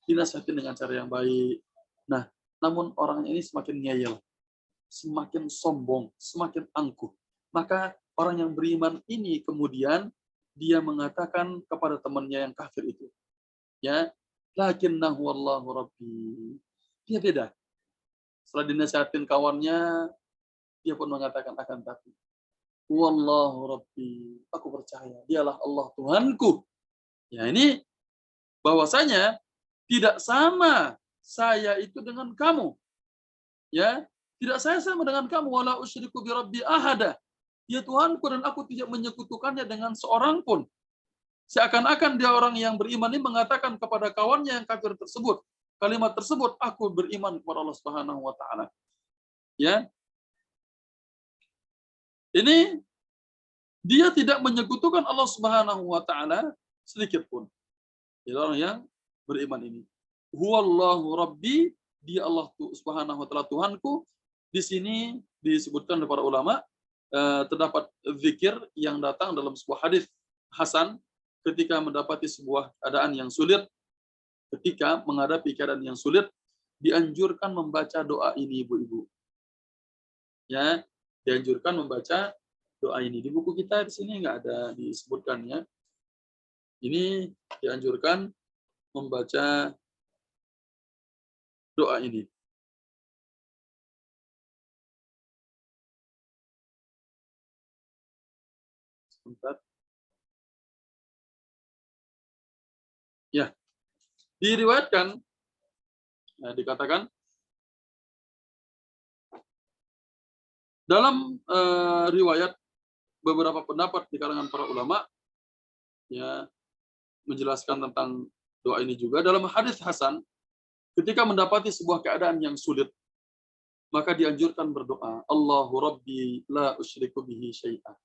dinasihatin dengan cara yang baik. Nah, namun orangnya ini semakin ngeyel, semakin sombong, semakin angkuh. Maka orang yang beriman ini kemudian dia mengatakan kepada temannya yang kafir itu, ya, lakinnahu wallahu rabbi. Dia beda. Setelah dinasihatin kawannya, dia pun mengatakan akan tapi, wallahu rabbi, aku percaya dialah Allah Tuhanku. Ya, ini bahwasanya tidak sama saya itu dengan kamu. Ya, tidak saya sama dengan kamu. Wala usyriku bi rabbi ahada. Dia Tuhanku dan aku tidak menyekutukannya dengan seorang pun. Seakan-akan dia orang yang beriman ini mengatakan kepada kawannya yang kafir tersebut, kalimat tersebut, aku beriman kepada Allah Subhanahu wa taala. Ya. Ini dia tidak menyekutukan Allah Subhanahu wa taala sedikit pun. Dia orang yang beriman ini. Huwallahu rabbi, dia Allah Subhanahu wa taala Tuhanku. Di sini disebutkan oleh para ulama, terdapat zikir yang datang dalam sebuah hadis hasan ketika mendapati sebuah keadaan yang sulit, ketika menghadapi keadaan yang sulit, dianjurkan membaca doa ini, ibu-ibu. Ya, dianjurkan membaca doa ini. Di buku kita di sini nggak ada disebutkan ya. Ini dianjurkan membaca doa ini. Sebentar. Ya, diriwayatkan, dikatakan dalam riwayat beberapa pendapat di kalangan para ulama, ya, menjelaskan tentang doa ini juga. Dalam hadis hasan, ketika mendapati sebuah keadaan yang sulit, maka dianjurkan berdoa, Allahu rabbi la usyriku bihi syai'an.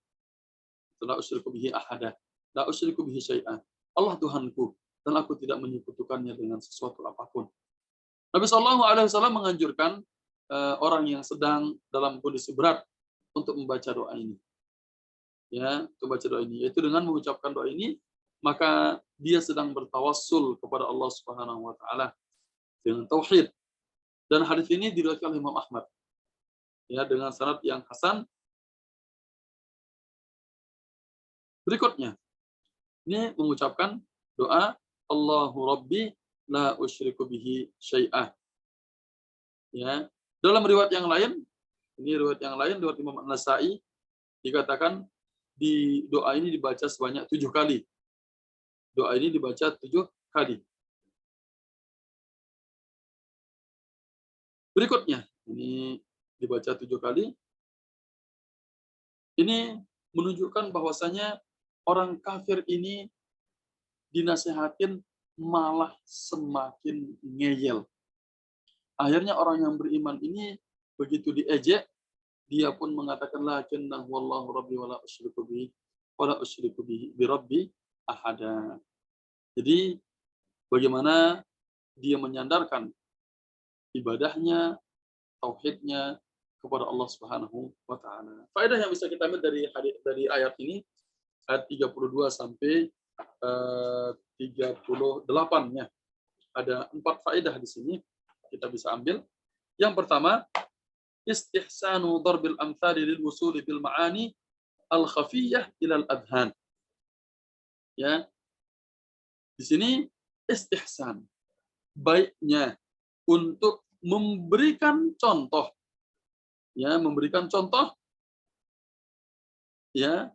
La usyriku bihi ahada. La usyriku bihi syai'an. Allah Tuhanku dan aku tidak menyekutukannya dengan sesuatu apapun. Nabi Shallallahu alaihi wasallam menganjurkan orang yang sedang dalam kondisi berat untuk membaca doa ini. Ya, untuk baca doa ini, yaitu dengan mengucapkan doa ini, maka dia sedang bertawassul kepada Allah Subhanahu wa taala dengan tauhid. Dan hadis ini diriwayatkan oleh Imam Ahmad. Ya, dengan sanad yang hasan Berikutnya, ini mengucapkan doa Allahu Rabbi la usyriku bihi syai'ah. Ya. Dalam riwayat yang lain, riwayat Imam An-Nasa'i dikatakan di doa ini dibaca sebanyak 7 kali. Doa ini dibaca 7 kali. Berikutnya, ini dibaca 7 kali. Ini menunjukkan bahwasanya orang kafir ini dinasihatin malah semakin ngeyel. Akhirnya orang yang beriman ini begitu diejek, dia pun mengatakan lakinnahu wallahu rabbi wala usyriku bihi bi rabbi ahada. Jadi bagaimana dia menyandarkan ibadahnya, tauhidnya kepada Allah Subhanahu wa taala. Faedah yang bisa kita ambil dari ayat ini, ayat 32 sampai 38-nya. Ada 4 faedah di sini kita bisa ambil. Yang pertama, istihsanu darbil amthali lil wusuli bil ma'ani al khafiyyah ila al adhan. Ya. Di sini istihsan, baiknya untuk memberikan contoh, ya, ya,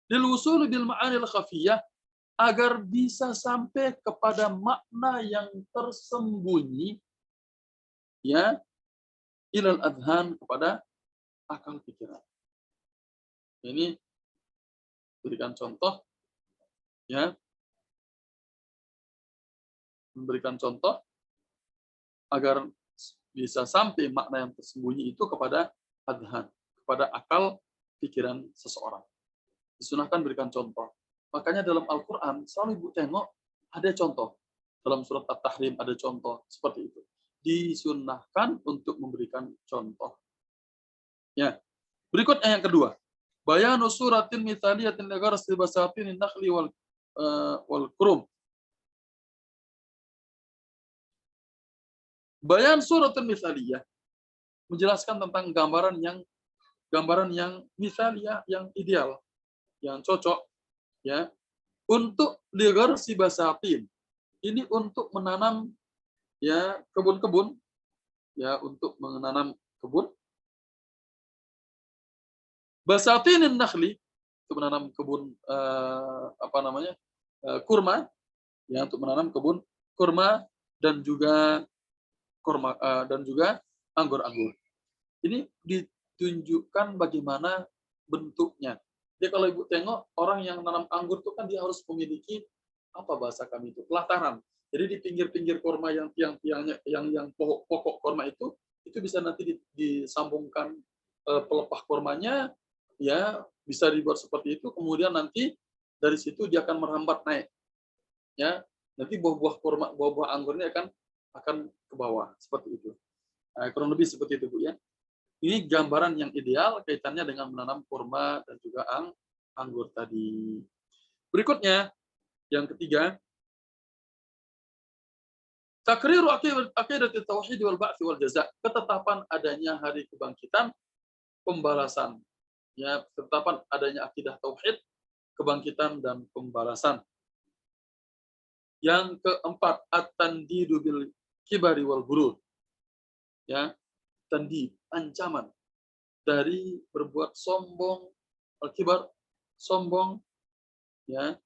lil wusul bil ma'ani al khafiyyah, agar bisa sampai kepada makna yang tersembunyi, ya, ilal adhan, kepada akal pikiran. Ini berikan contoh, ya, memberikan contoh agar bisa sampai makna yang tersembunyi itu kepada adhan, kepada akal pikiran seseorang. Disunahkan berikan contoh. Makanya dalam Al-Quran selalu ibu tengok ada contoh. Dalam surat At-Tahrim ada contoh seperti itu. Disunahkan untuk memberikan contoh. Ya. Berikutnya yang kedua. Bayanu suratin mithaliyatin negara basatin nakhli wal kurum. Bayan suratul mithaliyah menjelaskan tentang gambaran yang mithaliyah, yang ideal, yang cocok, ya, untuk ligar sibasatin. Ini untuk menanam, ya, kebun-kebun, ya, untuk menanam kebun. Basatinin nakhli, untuk menanam kebun kurma, ya, untuk menanam kebun kurma dan juga anggur-anggur. Ini ditunjukkan bagaimana bentuknya. Jadi kalau ibu tengok orang yang nanam anggur itu kan dia harus memiliki, apa bahasa kami itu, pelataran. Jadi di pinggir-pinggir kurma yang tiang-tiangnya, yang pokok kurma itu bisa nanti disambungkan pelepah kurmanya, ya, bisa dibuat seperti itu. Kemudian nanti dari situ dia akan merambat naik, ya. Nanti buah-buah kurma, buah-buah anggur ini akan ke bawah seperti itu. Nah, kurang lebih seperti itu, Bu, ya. Ini gambaran yang ideal kaitannya dengan menanam kurma dan juga anggur tadi. Berikutnya, yang ketiga, takriru aqidat tauhid wal ba'ts wal jaza, ketetapan adanya hari kebangkitan, pembalasan. Ya, ketetapan adanya akidah tauhid, kebangkitan dan pembalasan. Yang keempat, at-tandidu bil kibari wal gurur. Ya, tandid, ancaman dari berbuat sombong, al-kibar, sombong, ya.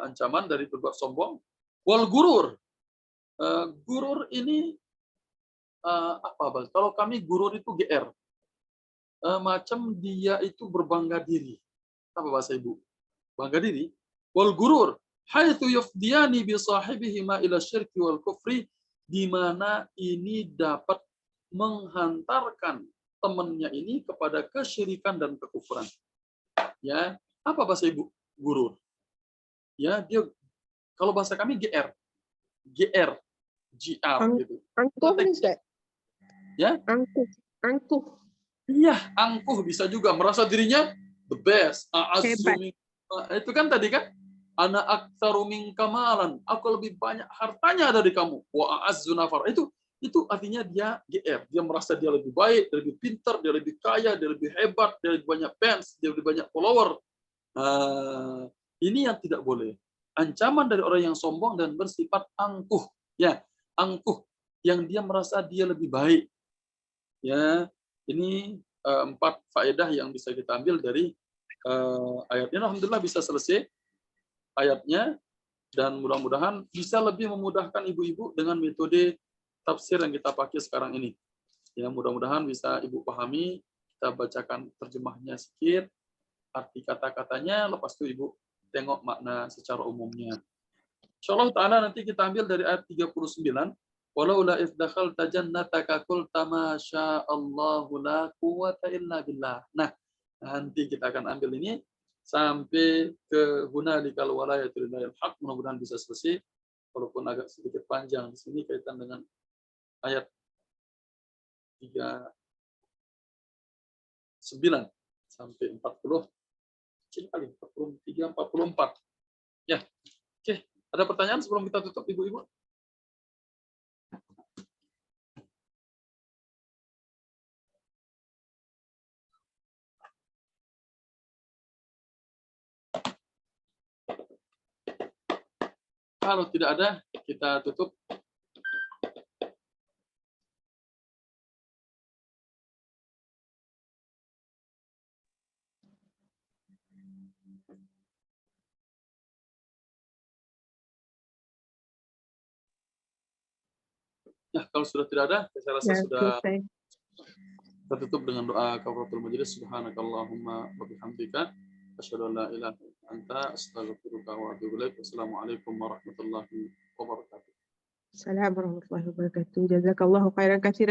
Ancaman dari berbuat sombong, wal gurur. Gurur ini apa, Bang? Kalau kami gurur itu GR. Macam dia itu berbangga diri. Apa bahasa Ibu? Bangga diri. Wal gurur haitsu yufdiyani bi sahibihi ma ila syirki wal kufri, di mana ini dapat menghantarkan temannya ini kepada kesyirikan dan kekufuran. Ya, apa bahasa Ibu? Gurur. Ya, dia kalau bahasa kami GR, GR gitu. Angkuh bisa. Ya? Angkuh. Iya, angkuh bisa juga, merasa dirinya the best. Itu kan tadi kan, ana aktsaru minka malan, aku lebih banyak hartanya dari kamu. Wa a'azzu nafar. Itu itu artinya dia GR, dia merasa dia lebih baik, dia lebih pintar, dia lebih kaya, dia lebih hebat, dia lebih banyak fans, dia lebih banyak follower. Ini yang tidak boleh. Ancaman dari orang yang sombong dan bersifat angkuh, ya, angkuh, yang dia merasa dia lebih baik. Ya, ini 4 faedah yang bisa kita ambil dari ayat ini. Alhamdulillah bisa selesai ayatnya, dan mudah-mudahan bisa lebih memudahkan ibu-ibu dengan metode tafsir yang kita pakai sekarang ini. Ya, mudah-mudahan bisa ibu pahami. Kita bacakan terjemahnya sedikit, arti kata-katanya, lepas itu ibu tengok makna secara umumnya. Insyaallah taala nanti kita ambil dari ayat 39. Walaula idz dakhalta jannataka qulta ma sya'allahu la quwwata illa billah. Nah, nanti kita akan ambil ini sampai ke hunalikal walayatu lillahil haq. Mudah-mudahan bisa selesai, walaupun agak sedikit panjang di sini kaitan dengan ayat 39 sampai 40. Kecil kali, 43, 44. Ya, oke. Ada pertanyaan sebelum kita tutup, ibu-ibu? Kalau tidak ada, kita tutup. Nah, kalau sudah tidak ada, saya rasa Ya, sudah selesai. kita tutup dengan doa kafaratul majelis. Subhanakallahumma wa bihamdika asyhadu an la ilaha illa anta astaghfiruka wa atubu ilaik. Wassalamualaikum warahmatullahi wabarakatuh. Assalamualaikum warahmatullahi wabarakatuh. Jazakallahu khairan katsiran.